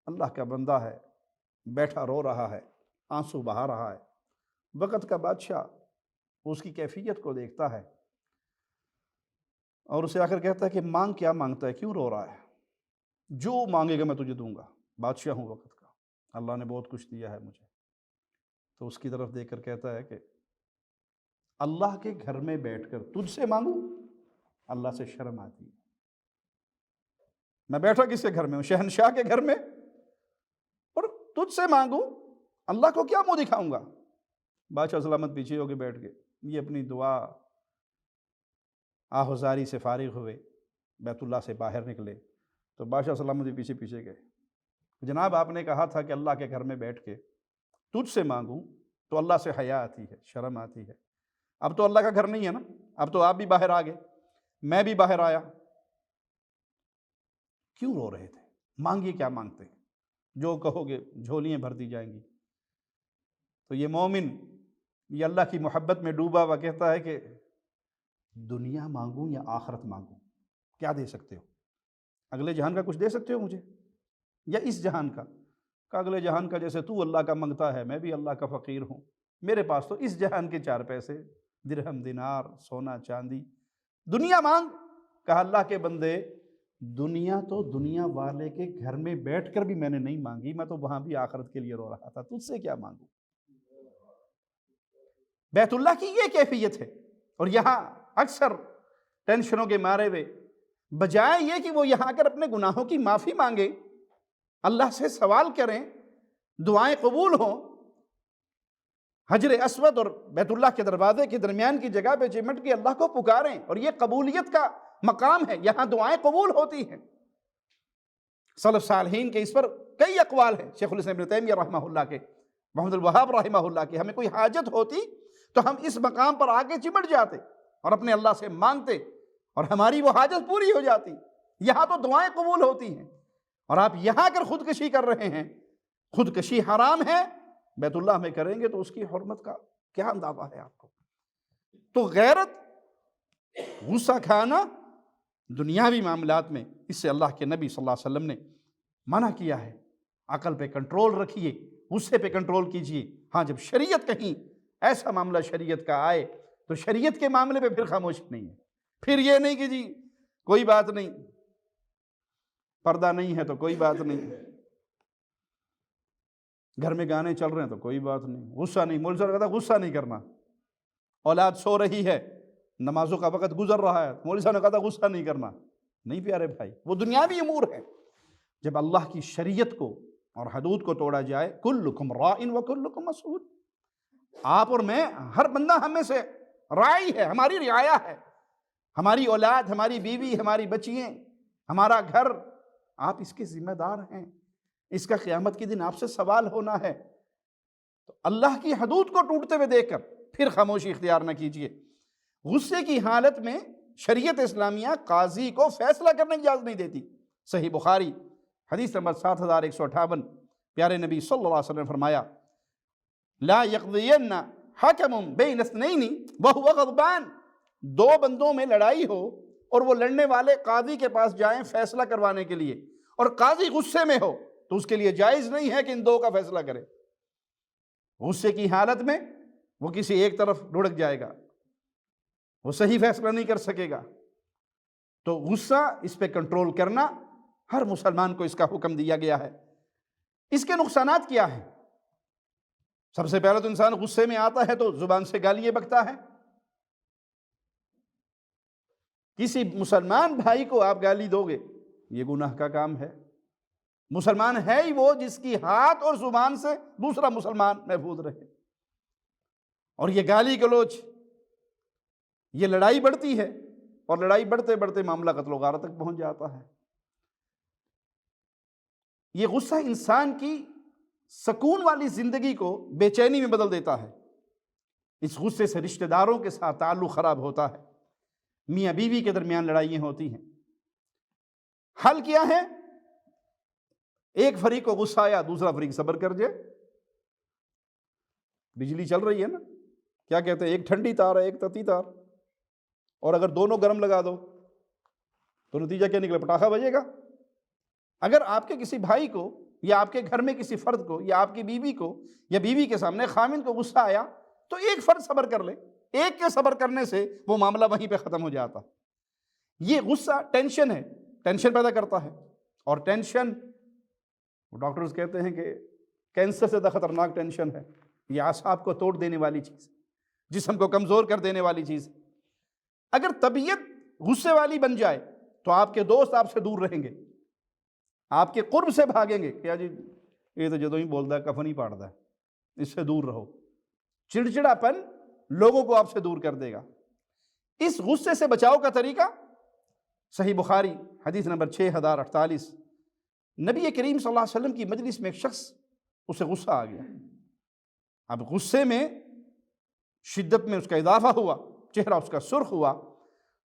اللہ کا بندہ ہے، بیٹھا رو رہا ہے، آنسو بہا رہا ہے، وقت کا بادشاہ اس کی کیفیت کو دیکھتا ہے اور اسے آ کر کہتا ہے کہ مانگ، کیا مانگتا ہے، کیوں رو رہا ہے، جو مانگے گا میں تجھے دوں گا، بادشاہ ہوں وقت کا، اللہ نے بہت کچھ دیا ہے مجھے۔ تو اس کی طرف دیکھ کر کہتا ہے کہ اللہ کے گھر میں بیٹھ کر تجھ سے مانگوں، اللہ سے شرم آتی ہے۔ میں بیٹھا کس کے گھر میں ہوں؟ شہنشاہ کے گھر میں، اور تجھ سے مانگوں، اللہ کو کیا منہ دکھاؤں گا؟ بادشاہ سلامت پیچھے ہو کے بیٹھ گئے، یہ اپنی دعا آہوزاری سے فارغ ہوئے، بیت اللہ سے باہر نکلے تو بادشاہ سلامت بھی پیچھے پیچھے گئے۔ جناب آپ نے کہا تھا کہ اللہ کے گھر میں بیٹھ کے تجھ سے مانگوں، تو اللہ سے حیا آتی ہے، شرم آتی ہے۔ اب تو اللہ کا گھر نہیں ہے نا، اب تو آپ بھی باہر آ گئے، میں بھی باہر آیا، کیوں رو رہے تھے؟ مانگیے کیا مانگتے ہیں، جو کہو گے جھولیاں بھر دی جائیں گی۔ تو یہ مومن یہ اللہ کی محبت میں ڈوبا ہوا کہتا ہے کہ دنیا مانگوں یا آخرت مانگوں، کیا دے سکتے ہو؟ اگلے جہان کا کچھ دے سکتے ہو مجھے یا اس جہان کا؟ کہ اگلے جہان کا جیسے تو اللہ کا منگتا ہے، میں بھی اللہ کا فقیر ہوں، میرے پاس تو اس جہان کے 4 پیسے، درہم دینار، سونا چاندی، دنیا مانگ۔ کہا اللہ کے بندے دنیا تو دنیا والے کے گھر میں بیٹھ کر بھی میں نے نہیں مانگی، میں تو وہاں بھی آخرت کے لیے رو رہا تھا، تجھ سے کیا مانگوں؟ بیت اللہ کی یہ کیفیت ہے۔ اور یہاں اکثر ٹینشنوں کے مارے ہوئے بجائے یہ کہ وہ یہاں کر اپنے گناہوں کی معافی مانگے، اللہ سے سوال کریں، دعائیں قبول ہوں، حجر اسود اور بیت اللہ کے دروازے کے درمیان کی جگہ پہ چمٹ کے اللہ کو پکاریں، اور یہ قبولیت کا مقام ہے، یہاں دعائیں قبول ہوتی ہیں۔ سلف صالحین کے اس پر کئی اقوال ہیں، شیخ الاسلام ابن تیمیہ رحمہ اللہ کے، محمد الوہاب رحمہ اللہ کے۔ ہمیں کوئی حاجت ہوتی تو ہم اس مقام پر آ کے چمٹ جاتے اور اپنے اللہ سے مانگتے اور ہماری وہ حاجت پوری ہو جاتی۔ یہاں تو دعائیں قبول ہوتی ہیں اور آپ یہاں کر خودکشی کر رہے ہیں۔ خودکشی حرام ہے، بیت اللہ میں کریں گے تو اس کی حرمت کا کیا اندازہ ہے آپ کو؟ تو غیرت، غصہ کھانا دنیاوی معاملات میں، اس سے اللہ کے نبی صلی اللہ علیہ وسلم نے منع کیا ہے۔ عقل پہ کنٹرول رکھیے، غصے پہ کنٹرول کیجیے۔ ہاں جب شریعت کہیں ایسا معاملہ شریعت کا آئے تو شریعت کے معاملے پہ پھر خاموشی نہیں ہے، پھر یہ نہیں کہ جی کوئی بات نہیں، پردہ نہیں ہے تو کوئی بات نہیں، گھر میں گانے چل رہے ہیں تو کوئی بات نہیں، غصہ نہیں۔ مولوی صاحب نے کہا غصہ نہیں کرنا، اولاد سو رہی ہے، نمازوں کا وقت گزر رہا ہے، مولوی صاحب نے کہا غصہ نہیں کرنا۔ نہیں پیارے بھائی، وہ دنیاوی امور ہے۔ جب اللہ کی شریعت کو اور حدود کو توڑا جائے، کلکم راعٍ وکلکم مسئول، آپ اور میں، ہر بندہ ہم میں سے راعی ہے، ہماری رعایا ہے، ہماری اولاد، ہماری بیوی، ہماری بچیاں، ہمارا گھر، آپ اس کے ذمہ دار ہیں، اس کا قیامت کے دن آپ سے سوال ہونا ہے۔ تو اللہ کی حدود کو ٹوٹتے ہوئے دیکھ کر پھر خاموشی اختیار نہ کیجیے۔ غصے کی حالت میں شریعت اسلامیہ قاضی کو فیصلہ کرنے کی اجازت نہیں دیتی۔ صحیح بخاری حدیث نمبر 7158، پیارے نبی صلی اللہ علیہ وسلم نے فرمایا، لا یقضین حکم بین اثنین وہو غضبان، 2 بندوں میں لڑائی ہو اور وہ لڑنے والے قاضی کے پاس جائیں فیصلہ کروانے کے لیے، اور قاضی غصے میں ہو تو اس کے لیے جائز نہیں ہے کہ ان 2 کا فیصلہ کرے۔ غصے کی حالت میں وہ کسی ایک طرف لڑک جائے گا، وہ صحیح فیصلہ نہیں کر سکے گا۔ تو غصہ، اس پہ کنٹرول کرنا ہر مسلمان کو اس کا حکم دیا گیا ہے۔ اس کے نقصانات کیا ہیں؟ سب سے پہلے تو انسان غصے میں آتا ہے تو زبان سے گالیاں بکتا ہے۔ کسی مسلمان بھائی کو آپ گالی دو گے، یہ گناہ کا کام ہے۔ مسلمان ہے ہی وہ جس کی ہاتھ اور زبان سے دوسرا مسلمان محفوظ رہے۔ اور یہ گالی گلوچ، یہ لڑائی بڑھتی ہے، اور لڑائی بڑھتے بڑھتے معاملہ قتل و غارت تک پہنچ جاتا ہے۔ یہ غصہ انسان کی سکون والی زندگی کو بے چینی میں بدل دیتا ہے۔ اس غصے سے رشتہ داروں کے ساتھ تعلق خراب ہوتا ہے، میاں بیوی کے درمیان لڑائیاں ہوتی ہیں۔ حل کیا ہے؟ ایک فریق کو غصہ آیا، دوسرا فریق صبر کر جائے۔ بجلی چل رہی ہے نا، کیا کہتے ہیں، ایک ٹھنڈی تار ہے ایک تتی تار، اور اگر دونوں گرم لگا دو تو نتیجہ کیا نکلے؟ پٹاخہ بجے گا۔ اگر آپ کے کسی بھائی کو یا آپ کے گھر میں کسی فرد کو یا آپ کی بیوی کو یا بیوی کے سامنے خامند کو غصہ آیا تو ایک فرد صبر کر لے، ایک کے صبر کرنے سے وہ معاملہ وہیں پہ ختم ہو جاتا۔ یہ غصہ ٹینشن ہے، ٹینشن پیدا کرتا ہے، اور ٹینشن ڈاکٹرز کہتے ہیں کہ کینسر سے زیادہ خطرناک ٹینشن ہے۔ یہ اعصاب کو توڑ دینے والی چیز، جسم کو کمزور کر دینے والی چیز۔ اگر طبیعت غصے والی بن جائے تو آپ کے دوست آپ سے دور رہیں گے، آپ کے قرب سے بھاگیں گے، کیا جی یہ تو جدوں ہی بولتا ہے کفن ہی پاڑتا ہے، اس سے دور رہو۔ چڑچڑاپن لوگوں کو آپ سے دور کر دے گا۔ اس غصے سے بچاؤ کا طریقہ صحیح بخاری حدیث نمبر 6048، نبی کریم صلی اللہ علیہ وسلم کی مجلس میں ایک شخص، اسے غصہ آ گیا۔ اب غصے میں شدت میں اس کا اضافہ ہوا چہرہ اس کا سرخ ہوا،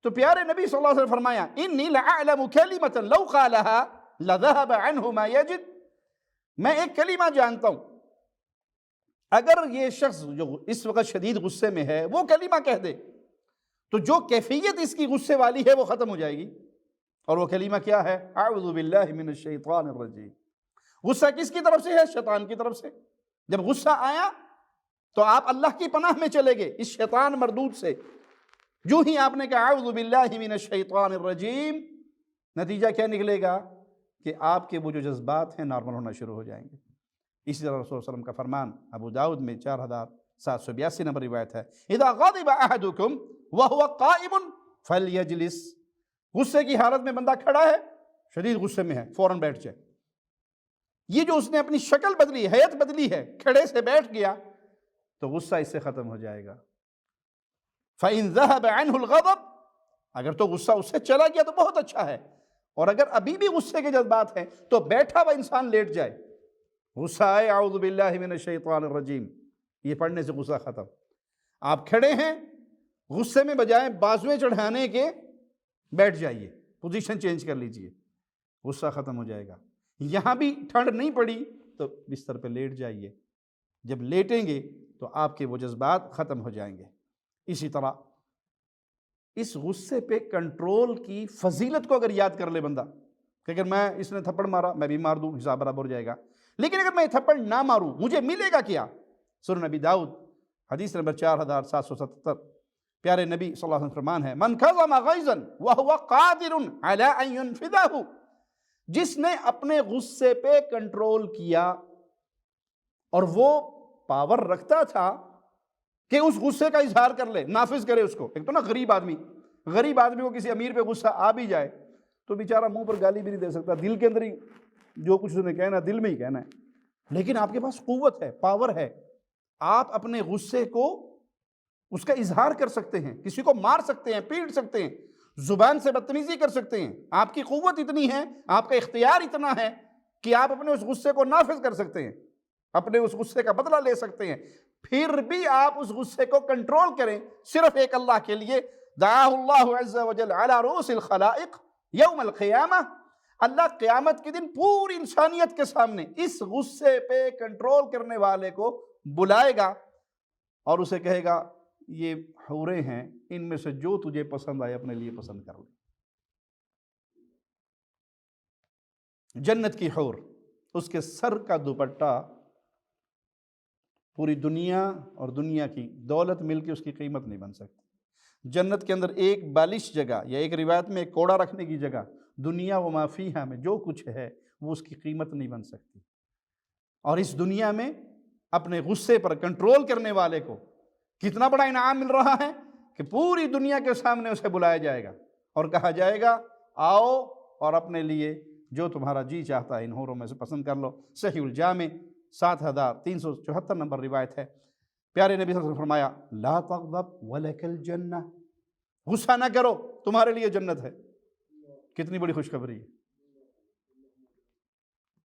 تو پیارے نبی صلی اللہ علیہ وسلم فرمایا انی لأعلم کلمۃ لو قالها لذهب عنه ما یجد، میں ایک کلمہ جانتا ہوں، اگر یہ شخص جو اس وقت شدید غصے میں ہے وہ کلمہ کہہ دے تو جو کیفیت اس کی غصے والی ہے وہ ختم ہو جائے گی۔ اور وہ کلمہ کیا ہے؟ اعوذ باللہ من الشیطان الرجیم۔ غصہ کس کی طرف سے ہے؟ شیطان کی طرف سے۔ جب غصہ آیا تو آپ اللہ کی پناہ میں چلے گئے اس شیطان مردود سے۔ جو ہی آپ نے کہا اعوذ باللہ من الشیطان الرجیم، نتیجہ کیا نکلے گا؟ کہ آپ کے وہ جو جذبات ہیں نارمل ہونا شروع ہو جائیں گے۔ اسی طرح رسول صلی اللہ علیہ وسلم کا فرمان ابو داؤد میں 4782 نمبر روایت ہے، اذا غضب احدکم وهو قائم فلیجلس، غصے کی حالت میں بندہ کھڑا ہے، شدید غصے میں ہے، فوراً بیٹھ جائے۔ یہ جو اس نے اپنی شکل بدلی، حیت بدلی ہے، کھڑے سے بیٹھ گیا تو غصہ اس سے ختم ہو جائے گا۔ فَإِن ذَهَبَ عَنْهُ الْغَضَبُ، اگر تو غصہ اس سے چلا گیا تو بہت اچھا ہے، اور اگر ابھی بھی غصے کے جذبات ہیں تو بیٹھا ہوا انسان لیٹ جائے۔ غصہ آئے اعوذ باللہ من الشیطان الرجیم، یہ پڑھنے سے غصہ ختم۔ آپ کھڑے ہیں، غصے میں بجائے بازویں چڑھانے کے بیٹھ جائیے، پوزیشن چینج کر لیجئے، غصہ ختم ہو جائے گا۔ یہاں بھی ٹھنڈ نہیں پڑی تو بستر پہ لیٹ جائیے، جب لیٹیں گے تو آپ کے وہ جذبات ختم ہو جائیں گے۔ اسی طرح اس غصے پہ کنٹرول کی فضیلت کو اگر یاد کر لے بندہ کہ اگر میں اس نے تھپڑ مارا میں بھی مار دوں، حساب برابر ہو جائے گا، لیکن اگر میں تھپڑ نہ ماروں مجھے ملے گا کیا؟ سنن نبی داؤد حدیث نمبر 4777، پیارے نبی صلی اللہ علیہ وسلم فرمان ہے من کظم غیظا وهو قادر على ان ينفذه، جس نے اپنے غصے پہ کنٹرول کیا اور وہ پاور رکھتا تھا کہ اس غصے کا اظہار کر لے، نافذ کرے اس کو۔ ایک تو نا غریب آدمی کو کسی امیر پہ غصہ آ بھی جائے تو بیچارہ منہ پر گالی بھی نہیں دے سکتا، دل کے اندر ہی جو کچھ اس نے کہنا دل میں ہی کہنا ہے، لیکن آپ کے پاس قوت ہے، پاور ہے، آپ اپنے غصے کو اس کا اظہار کر سکتے ہیں، کسی کو مار سکتے ہیں، پیٹ سکتے ہیں، زبان سے بدتمیزی کر سکتے ہیں۔ آپ کی قوت اتنی ہے، آپ کا اختیار اتنا ہے کہ آپ اپنے اس غصے کو نافذ کر سکتے ہیں، اپنے اس غصے کا بدلہ لے سکتے ہیں۔ پھر بھی آپ اس غصے کو کنٹرول کریں صرف ایک اللہ کے لیے۔ دعاہ اللہ عز وجل علی رؤوس الخلائق یوم القیامہ، اللہ قیامت کے دن پوری انسانیت کے سامنے اس غصے پہ کنٹرول کرنے والے کو بلائے گا اور اسے کہے گا یہ حوریں ہیں، ان میں سے جو تجھے پسند آئے اپنے لیے پسند کر لے۔ جنت کی حور، اس کے سر کا دوپٹہ پوری دنیا اور دنیا کی دولت مل کے اس کی قیمت نہیں بن سکتی۔ جنت کے اندر ایک بالش جگہ یا ایک روایت میں ایک کوڑا رکھنے کی جگہ، دنیا و ما فیہا میں جو کچھ ہے وہ اس کی قیمت نہیں بن سکتی۔ اور اس دنیا میں اپنے غصے پر کنٹرول کرنے والے کو کتنا بڑا انعام مل رہا ہے کہ پوری دنیا کے سامنے اسے بلایا جائے گا اور کہا جائے گا آؤ اور اپنے لیے جو تمہارا جی چاہتا ہے ان حوروں میں سے پسند کر لو۔ صحیح الجامع 7374 نمبر روایت ہے۔ پیارے نبی صلی اللہ علیہ وسلم فرمایا لا تغضب ولک الجنہ، غصہ نہ کرو تمہارے لیے جنت ہے۔ کتنی بڑی خوشخبری ہے،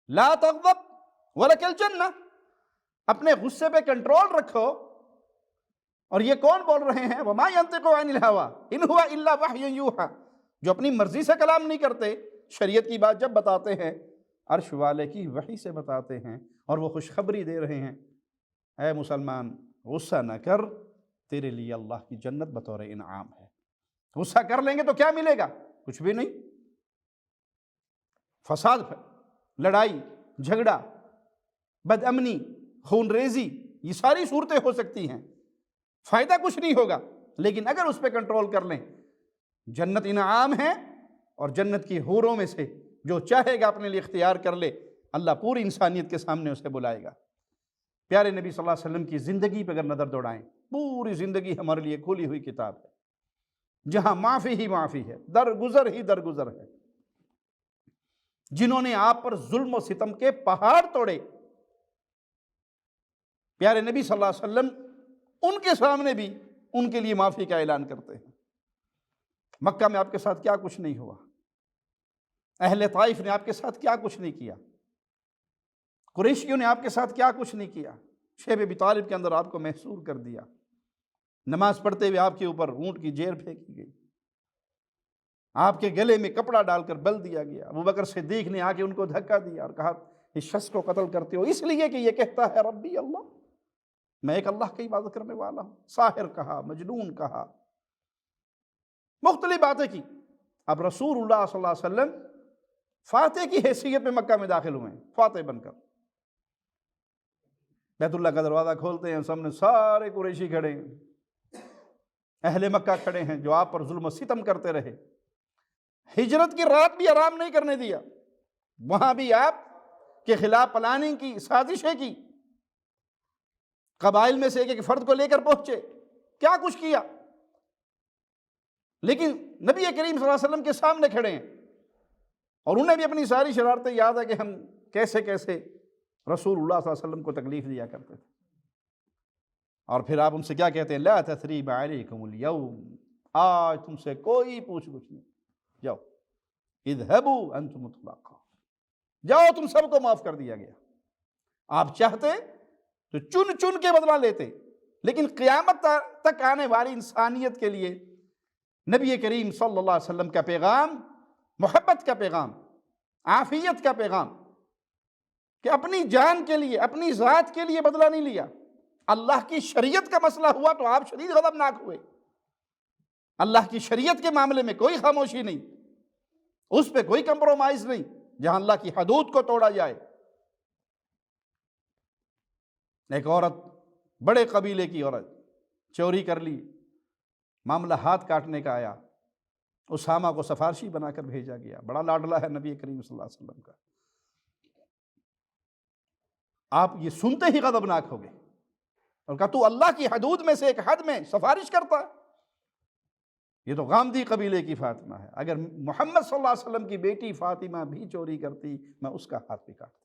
لا تغضب ولک الجنہ، اپنے غصے پہ کنٹرول رکھو۔ اور یہ کون بول رہے ہیں؟ وما ينطق عن الهوى ان هو الا وحی یوحى، جو اپنی مرضی سے کلام نہیں کرتے، شریعت کی بات جب بتاتے ہیں عرش والے کی وحی سے بتاتے ہیں اور وہ خوشخبری دے رہے ہیں اے مسلمان غصہ نہ کر، تیرے لیے اللہ کی جنت بطور انعام ہے۔ غصہ کر لیں گے تو کیا ملے گا؟ کچھ بھی نہیں، فساد، لڑائی جھگڑا، بد امنی، خون ریزی، یہ ساری صورتیں ہو سکتی ہیں، فائدہ کچھ نہیں ہوگا۔ لیکن اگر اس پہ کنٹرول کر لیں، جنت انعام ہے، اور جنت کی حوروں میں سے جو چاہے گا اپنے لیے اختیار کر لے، اللہ پوری انسانیت کے سامنے اسے بلائے گا۔ پیارے نبی صلی اللہ علیہ وسلم کی زندگی پہ اگر نظر دوڑائیں، پوری زندگی ہمارے لیے کھلی ہوئی کتاب ہے، جہاں معافی ہی معافی ہے، درگزر ہی درگزر ہے۔ جنہوں نے آپ پر ظلم و ستم کے پہاڑ توڑے، پیارے نبی صلی اللہ علیہ وسلم ان کے سامنے بھی ان کے لیے معافی کا اعلان کرتے ہیں۔ مکہ میں آپ کے ساتھ کیا کچھ نہیں ہوا، اہل طائف نے آپ کے ساتھ کیا کچھ نہیں کیا، قریشیوں نے آپ کے ساتھ کیا کچھ نہیں کیا، شیب ابی طالب کے اندر آپ کو محصور کر دیا، نماز پڑھتے ہوئے آپ کے اوپر اونٹ کی جیر پھینکی گئی، آپ کے گلے میں کپڑا ڈال کر بل دیا گیا، ابوبکر صدیق نے آ کے ان کو دھکا دیا اور کہا اس شخص کو قتل کرتے ہو اس لیے کہ یہ کہتا ہے ربی اللہ، میں ایک اللہ کی عبادت کرنے والا ہوں۔ ساحر کہا، مجنون کہا، مختلف باتیں کی۔ اب رسول اللہ صلی اللہ علیہ وسلم فاتح کی حیثیت میں مکہ میں داخل ہوئے ہیں، فاتح بن کر بیت اللہ کا دروازہ کھولتے ہیں، سامنے سارے قریشی کھڑے ہیں، اہل مکہ کھڑے ہیں جو آپ پر ظلم و ستم کرتے رہے، ہجرت کی رات بھی آرام نہیں کرنے دیا، وہاں بھی آپ کے خلاف پلاننگ کی، سازشیں کی، قبائل میں سے ایک فرد کو لے کر پہنچے، کیا کچھ کیا، لیکن نبی کریم صلی اللہ علیہ وسلم کے سامنے کھڑے ہیں اور انہیں بھی اپنی ساری شرارتیں یاد ہے کہ ہم کیسے کیسے رسول اللہ صلی اللہ علیہ وسلم کو تکلیف دیا کرتے تھے۔ اور پھر آپ ان سے کیا کہتے ہیں؟ لا تثریب علیکم اليوم، آج تم سے کوئی پوچھ گچھ نہیں، جاؤ، اذهبوا انتم طلقاء، جاؤ تم سب کو معاف کر دیا گیا۔ آپ چاہتے تو چن چن کے بدلہ لیتے، لیکن قیامت تک آنے والی انسانیت کے لیے نبی کریم صلی اللہ علیہ وسلم کا پیغام، محبت کا پیغام، عافیت کا پیغام، کہ اپنی جان کے لیے، اپنی ذات کے لیے بدلہ نہیں لیا۔ اللہ کی شریعت کا مسئلہ ہوا تو آپ شدید غضبناک ہوئے، اللہ کی شریعت کے معاملے میں کوئی خاموشی نہیں، اس پہ کوئی کمپرومائز نہیں، جہاں اللہ کی حدود کو توڑا جائے۔ ایک عورت، بڑے قبیلے کی عورت، چوری کر لی، معاملہ ہاتھ کاٹنے کا آیا، اسامہ کو سفارشی بنا کر بھیجا گیا، بڑا لاڈلا ہے نبی کریم صلی اللہ علیہ وسلم کا۔ آپ یہ سنتے ہی غضبناک ہو گئے اور کہا تو اللہ کی حدود میں سے ایک حد میں سفارش کرتا ہے؟ یہ تو غامدی قبیلے کی فاطمہ ہے، اگر محمد صلی اللہ علیہ وسلم کی بیٹی فاطمہ بھی چوری کرتی میں اس کا ہاتھ بھی کاٹ دیتا۔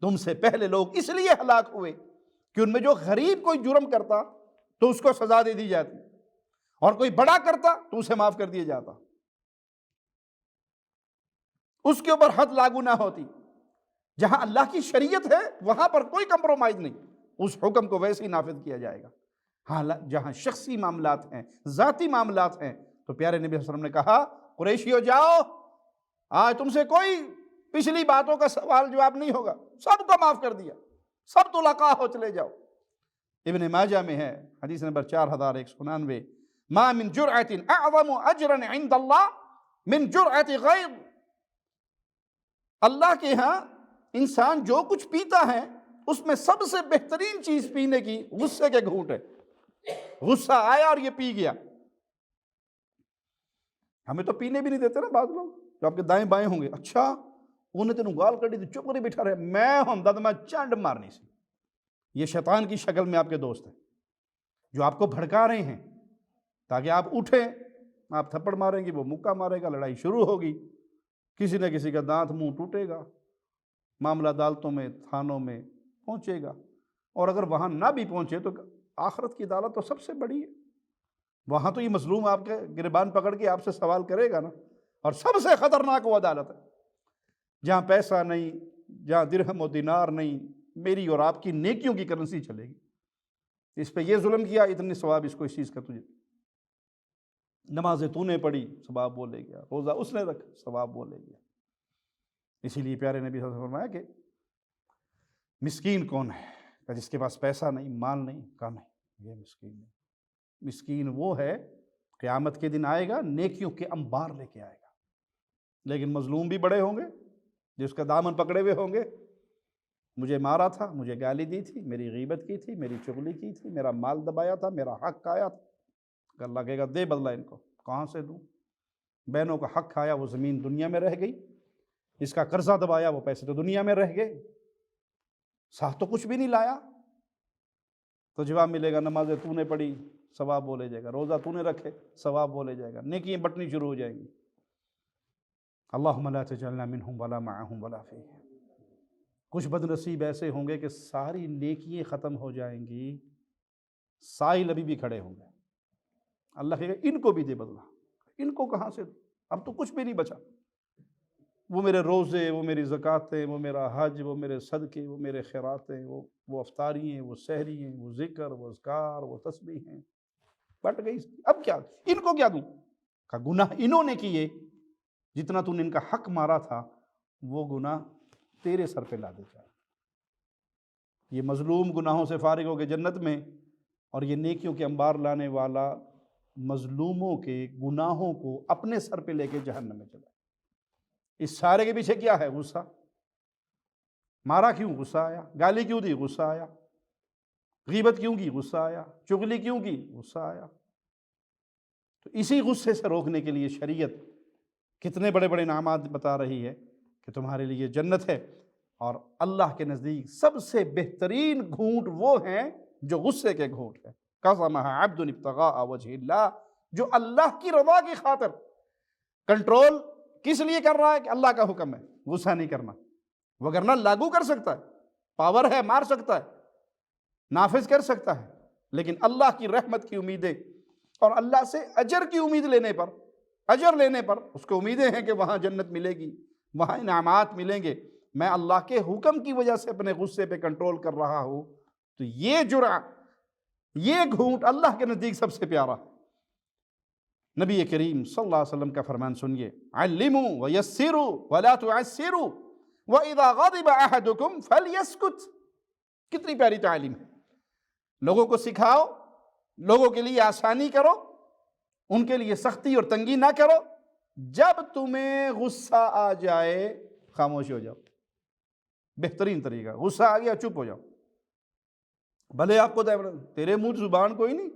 تم سے پہلے لوگ اس لیے ہلاک ہوئے کہ ان میں جو غریب کوئی جرم کرتا تو اس کو سزا دے دی جاتی، اور کوئی بڑا کرتا تو اسے معاف کر دیا جاتا، اس کے اوپر حد لاگو نہ ہوتی۔ جہاں اللہ کی شریعت ہے وہاں پر کوئی کمپرومائز نہیں، اس حکم کو ویسے ہی نافذ کیا جائے گا۔ ہاں جہاں شخصی معاملات ہیں، ذاتی معاملات ہیں، تو پیارے نبی صلی اللہ علیہ وسلم نے کہا قریشیو جاؤ، آج تم سے کوئی پچھلی باتوں کا سوال جواب نہیں ہوگا، سب کو معاف کر دیا، سب طلقاء ہو، چلے جاؤ۔ ابن ماجہ میں ہے حدیث نمبر 4199، ما من جرعة اعظم اجرا عند اللہ من جرعة غیظ، اللہ کے ہاں انسان جو کچھ پیتا ہے اس میں سب سے بہترین چیز پینے کی غصے کے گھونٹ ہے۔ غصہ آیا اور یہ پی گیا۔ ہمیں تو پینے بھی نہیں دیتے نا بعض لوگ، جو آپ کے دائیں بائیں ہوں گے، اچھا انہیں تینوں گال کٹی تو چپ نہیں بٹھا رہے، میں ہوں دد میں چنڈ مارنی سی۔ یہ شیطان کی شکل میں آپ کے دوست ہیں جو آپ کو بھڑکا رہے ہیں تاکہ آپ اٹھیں، آپ تھپڑ ماریں گے، وہ مکہ مارے گا، لڑائی شروع ہوگی، کسی نہ کسی کا دانت منہ ٹوٹے گا، معاملہ عدالتوں میں، تھانوں میں پہنچے گا، اور اگر وہاں نہ بھی پہنچے تو آخرت کی عدالت تو سب سے بڑی ہے، وہاں تو یہ مظلوم آپ کے گریبان پکڑ کے آپ سے سوال کرے گا نا، اور سب سے خطرناک وہ عدالت ہے جہاں پیسہ نہیں، جہاں درہم و دینار نہیں، میری اور آپ کی نیکیوں کی کرنسی چلے گی۔ اس پہ یہ ظلم کیا، اتنے ثواب اس کو اس چیز کا تجھے، نمازیں تو نے پڑھی ثواب وہ لے گیا، روزہ اس نے رکھا ثواب وہ لے گیا۔ اسی لیے پیارے نبی صلی اللہ علیہ وسلم نے فرمایا کہ مسکین کون ہے کہ جس کے پاس پیسہ نہیں، مال نہیں، کہا نہیں، یہ مسکین نہیں، مسکین وہ ہے قیامت کے دن آئے گا نیکیوں کے انبار لے کے آئے گا، لیکن مظلوم بھی بڑے ہوں گے جس کا دامن پکڑے ہوئے ہوں گے، مجھے مارا تھا، مجھے گالی دی تھی، میری غیبت کی تھی، میری چغلی کی تھی، میرا مال دبایا تھا، میرا حق کھایا تھا، اللہ کہے گا دے بدلہ ان کو، کہاں سے دوں؟ بہنوں کا حق کھایا، وہ زمین دنیا میں رہ گئی، اس کا قرضہ دبایا، وہ پیسے تو دنیا میں رہ گئے، ساتھ تو کچھ بھی نہیں لایا، تو جواب ملے گا نمازیں تو نے پڑھی ثواب وہ لے جائے گا، روزہ تو نے رکھے ثواب وہ لے جائے گا، نیکیاں بٹنی شروع ہو جائیں گی۔ اللہم لا تجعلنا منہم ولا معہم ولا فیہم۔ کچھ بد نصیب ایسے ہوں گے کہ ساری نیکیاں ختم ہو جائیں گی، سائل ابھی بھی کھڑے ہوں گے، اللہ کہے گا ان کو بھی دے بدلہ، ان کو کہاں سے دوں؟ اب تو کچھ بھی نہیں بچا، وہ میرے روزے، وہ میری زکاتیں، وہ میرا حج، وہ میرے صدقے، وہ میرے خیراتیں، وہ افطاری ہیں، وہ سحری ہیں، وہ ذکر، وہ اذکار، وہ تسبیح ہیں، بٹ گئی۔ اب کیا ان کو کیا دوں؟ کہ گناہ انہوں نے کیے، جتنا تو نے ان کا حق مارا تھا وہ گناہ تیرے سر پہ لا دے جائے۔ یہ مظلوم گناہوں سے فارغ ہو کے جنت میں، اور یہ نیکیوں کے انبار لانے والا مظلوموں کے گناہوں کو اپنے سر پہ لے کے جہنم میں چلا۔ اس سارے کے پیچھے کیا ہے؟ غصہ۔ مارا کیوں؟ غصہ آیا۔ گالی کیوں دی؟ غصہ آیا۔ غیبت کیوں کی؟ غصہ آیا۔ چغلی کیوں کی؟ غصہ آیا۔ تو اسی غصے سے روکنے کے لیے شریعت کتنے بڑے بڑے انعامات بتا رہی ہے کہ تمہارے لیے جنت ہے، اور اللہ کے نزدیک سب سے بہترین گھونٹ وہ ہیں جو غصے کے گھونٹ ہیں۔ قَسَمَهَا عَبْدٌ ابْتَغَاءَ وَجْهِ اللَّهِ، جو اللہ کی رضا کی خاطر کنٹرول کس لیے کر رہا ہے؟ کہ اللہ کا حکم ہے، غصہ نہیں کرنا، وگرنہ لاگو کر سکتا ہے، پاور ہے، مار سکتا ہے، نافذ کر سکتا ہے، لیکن اللہ کی رحمت کی امیدیں اور اللہ سے اجر کی امید لینے پر، اجر لینے پر اس کو امیدیں ہیں کہ وہاں جنت ملے گی، وہاں انعامات ملیں گے، میں اللہ کے حکم کی وجہ سے اپنے غصے پہ کنٹرول کر رہا ہوں، تو یہ جرعہ، یہ گھونٹ اللہ کے نزدیک سب سے پیارا ہے۔ نبی کریم صلی اللہ علیہ وسلم کا فرمان سنیے، علموا ویسروا ولا تعسروا واذا غضب احدکم فلیسکت۔ کتنی پیاری تعلیم ہے۔ لوگوں کو سکھاؤ، لوگوں کے لیے آسانی کرو، ان کے لیے سختی اور تنگی نہ کرو، جب تمہیں غصہ آ جائے خاموش ہو جاؤ۔ بہترین طریقہ، غصہ آ گیا چپ ہو جاؤ، بھلے آپ کو تیرے منہ زبان کوئی نہیں،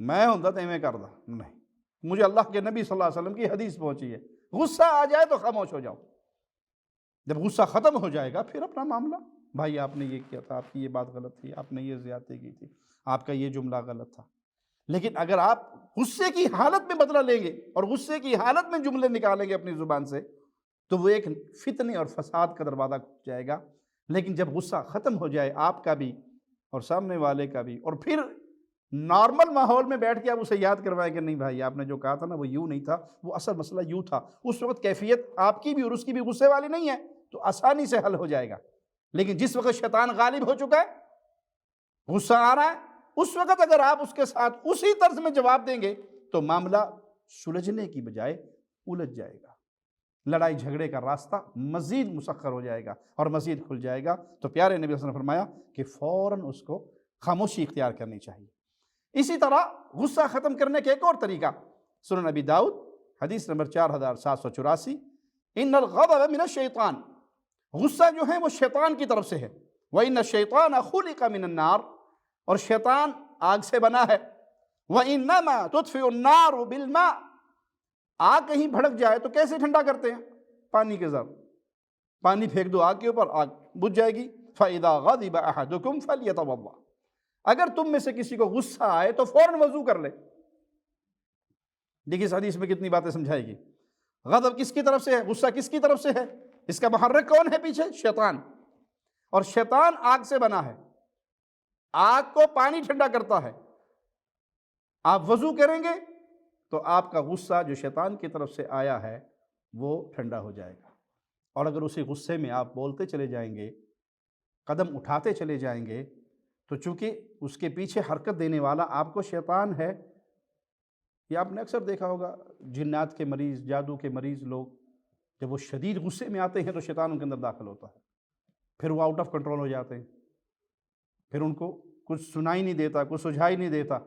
میں ہوں تے میں کردا نہیں، مجھے اللہ کے نبی صلی اللہ علیہ وسلم کی حدیث پہنچی ہے، غصہ آ جائے تو خاموش ہو جاؤ۔ جب غصہ ختم ہو جائے گا پھر اپنا معاملہ، بھائی آپ نے یہ کیا تھا، آپ کی یہ بات غلط تھی، آپ نے یہ زیادتی کی تھی، آپ کا یہ جملہ غلط تھا۔ لیکن اگر آپ غصے کی حالت میں بدلہ لیں گے اور غصے کی حالت میں جملے نکالیں گے اپنی زبان سے، تو وہ ایک فتنے اور فساد کا دروازہ کھل جائے گا۔ لیکن جب غصہ ختم ہو جائے آپ کا بھی اور سامنے والے کا بھی، اور پھر نارمل ماحول میں بیٹھ کے آپ اسے یاد کروائیں کہ نہیں بھائی آپ نے جو کہا تھا نا وہ یوں نہیں تھا، وہ اصل مسئلہ یوں تھا، اس وقت کیفیت آپ کی بھی اور اس کی بھی غصے والی نہیں ہے، تو آسانی سے حل ہو جائے گا۔ لیکن جس وقت شیطان غالب ہو چکا ہے، غصہ آ رہا ہے، اس وقت اگر آپ اس کے ساتھ اسی طرز میں جواب دیں گے تو معاملہ سلجھنے کی بجائے الجھ جائے گا، لڑائی جھگڑے کا راستہ مزید مسخر ہو جائے گا اور مزید کھل جائے گا۔ تو پیارے نبی صلی اللہ علیہ وسلم نے فرمایا کہ فوراً اس کو خاموشی اختیار کرنی چاہیے۔ اسی طرح غصہ ختم کرنے کا ایک اور طریقہ، سنن ابی داؤد حدیث نمبر 4784، ان الغضب من الشیطان، غصہ جو ہے وہ شیطان کی طرف سے ہے، وَإِنَّ الشَّيْطَانَ خُلِقَ مِنَ النَّارِ، اور شیطان آگ سے بنا ہے، وَإِنَّمَا تُطْفِئُ النَّارُ بِالْمَاءِ، آگ کہیں بھڑک جائے تو کیسے ٹھنڈا کرتے ہیں؟ پانی کے ذریعے، پانی پھینک دو آگ کے اوپر، آگ بجھ جائے گی۔ فَإِذَا غَضِبَ أَحَدُكُمْ فَلْيَتَوَضَّأْ، اگر تم میں سے کسی کو غصہ آئے تو فوراً وضو کر لے۔ دیکھیے اس حدیث میں کتنی باتیں سمجھائے گی۔ غضب کس کی طرف سے ہے؟ غصہ کس کی طرف سے ہے؟ اس کا محرک کون ہے پیچھے؟ شیطان، اور شیطان آگ سے بنا ہے، آگ کو پانی ٹھنڈا کرتا ہے۔ آپ وضو کریں گے تو آپ کا غصہ جو شیطان کی طرف سے آیا ہے وہ ٹھنڈا ہو جائے گا، اور اگر اسی غصے میں آپ بولتے چلے جائیں گے، قدم اٹھاتے چلے جائیں گے، تو چونکہ اس کے پیچھے حرکت دینے والا آپ کو شیطان ہے۔ یہ آپ نے اکثر دیکھا ہوگا، جنات کے مریض، جادو کے مریض لوگ جب وہ شدید غصے میں آتے ہیں تو شیطان ان کے اندر داخل ہوتا ہے، پھر وہ آؤٹ آف کنٹرول ہو جاتے ہیں، پھر ان کو کچھ سنائی نہیں دیتا، کچھ سجھائی نہیں دیتا،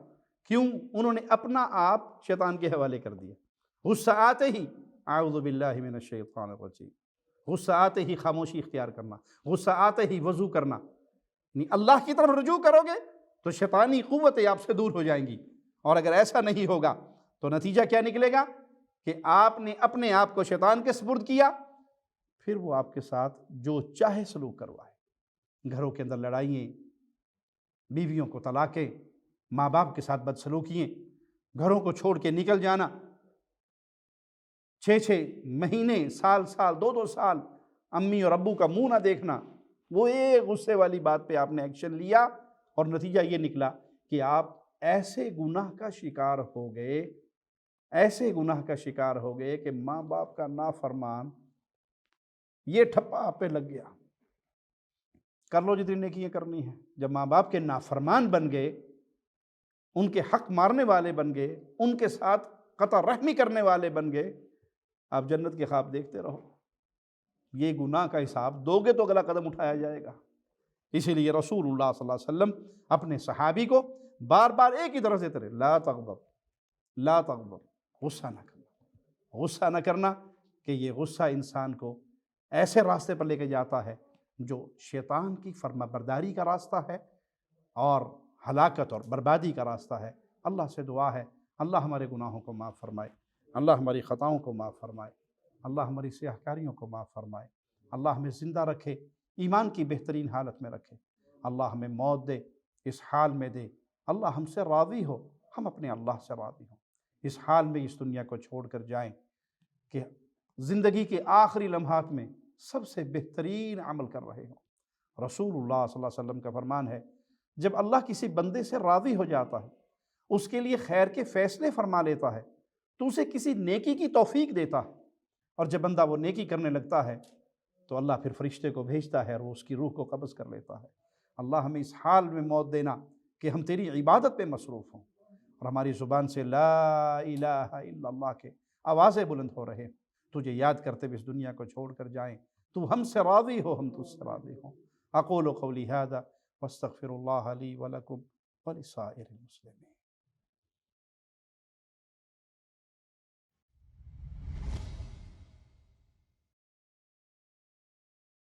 کیوں؟ انہوں نے اپنا آپ شیطان کے حوالے کر دیا۔ غصہ آتے ہی اعوذ باللہ من الشیطان الرجیم، غصہ آتے ہی خاموشی اختیار کرنا، غصہ آتے ہی وضو کرنا، یعنی اللہ کی طرف رجوع کرو گے تو شیطانی قوتیں آپ سے دور ہو جائیں گی۔ اور اگر ایسا نہیں ہوگا تو نتیجہ کیا نکلے گا کہ آپ نے اپنے آپ کو شیطان کے سپرد کیا، پھر وہ آپ کے ساتھ جو چاہے سلوک کروائے، گھروں کے اندر لڑائیاں، بیویوں کو طلاقیں، ماں باپ کے ساتھ بدسلوکیاں، گھروں کو چھوڑ کے نکل جانا، 6 مہینے، سال 2 سال امی اور ابو کا منہ نہ دیکھنا، وہ ایک غصے والی بات پہ آپ نے ایکشن لیا اور نتیجہ یہ نکلا کہ آپ ایسے گناہ کا شکار ہو گئے، ایسے گناہ کا شکار ہو گئے کہ ماں باپ کا نافرمان یہ ٹھپا آپ پہ لگ گیا، کر لو جتنی نیکیاں کرنی ہیں۔ جب ماں باپ کے نافرمان بن گئے، ان کے حق مارنے والے بن گئے، ان کے ساتھ قطع رحمی کرنے والے بن گئے، آپ جنت کے خواب دیکھتے رہو، یہ گناہ کا حساب دو گے تو اگلا قدم اٹھایا جائے گا۔ اسی لیے رسول اللہ صلی اللہ علیہ وسلم اپنے صحابی کو بار بار ایک ہی طرح سے ترے، لا تغضب، لا تغضب، غصہ نہ کرنا، غصہ نہ کرنا، کہ یہ غصہ انسان کو ایسے راستے پر لے کے جاتا ہے جو شیطان کی فرما برداری کا راستہ ہے اور ہلاکت اور بربادی کا راستہ ہے۔ اللہ سے دعا ہے اللہ ہمارے گناہوں کو معاف فرمائے، اللہ ہماری خطاؤں کو معاف فرمائے، اللہ ہماری سیاہ کاریوں کو معاف فرمائے، اللہ ہمیں زندہ رکھے، ایمان کی بہترین حالت میں رکھے، اللہ ہمیں موت دے اس حال میں دے، اللہ ہم سے راضی ہو، ہم اپنے اللہ سے راضی ہوں، اس حال میں اس دنیا کو چھوڑ کر جائیں کہ زندگی کے آخری لمحات میں سب سے بہترین عمل کر رہے ہوں۔ رسول اللہ صلی اللہ علیہ وسلم کا فرمان ہے، جب اللہ کسی بندے سے راضی ہو جاتا ہے، اس کے لیے خیر کے فیصلے فرما لیتا ہے، تو اسے کسی نیکی کی توفیق دیتا ہے، اور جب بندہ وہ نیکی کرنے لگتا ہے تو اللہ پھر فرشتے کو بھیجتا ہے اور وہ اس کی روح کو قبض کر لیتا ہے۔ اللہ ہمیں اس حال میں موت دینا کہ ہم تیری عبادت پہ مصروف ہوں اور ہماری زبان سے لا الہ الا اللہ کے آوازیں بلند ہو رہے ہیں، تجھے یاد کرتے ہوئے اس دنیا کو چھوڑ کر جائیں، تو ہم سے راضی ہو، ہم تجھ سے راضی ہوں۔ اقول قولی ھذا واستغفر اللہ لی ولکم ولسائر المسلمین۔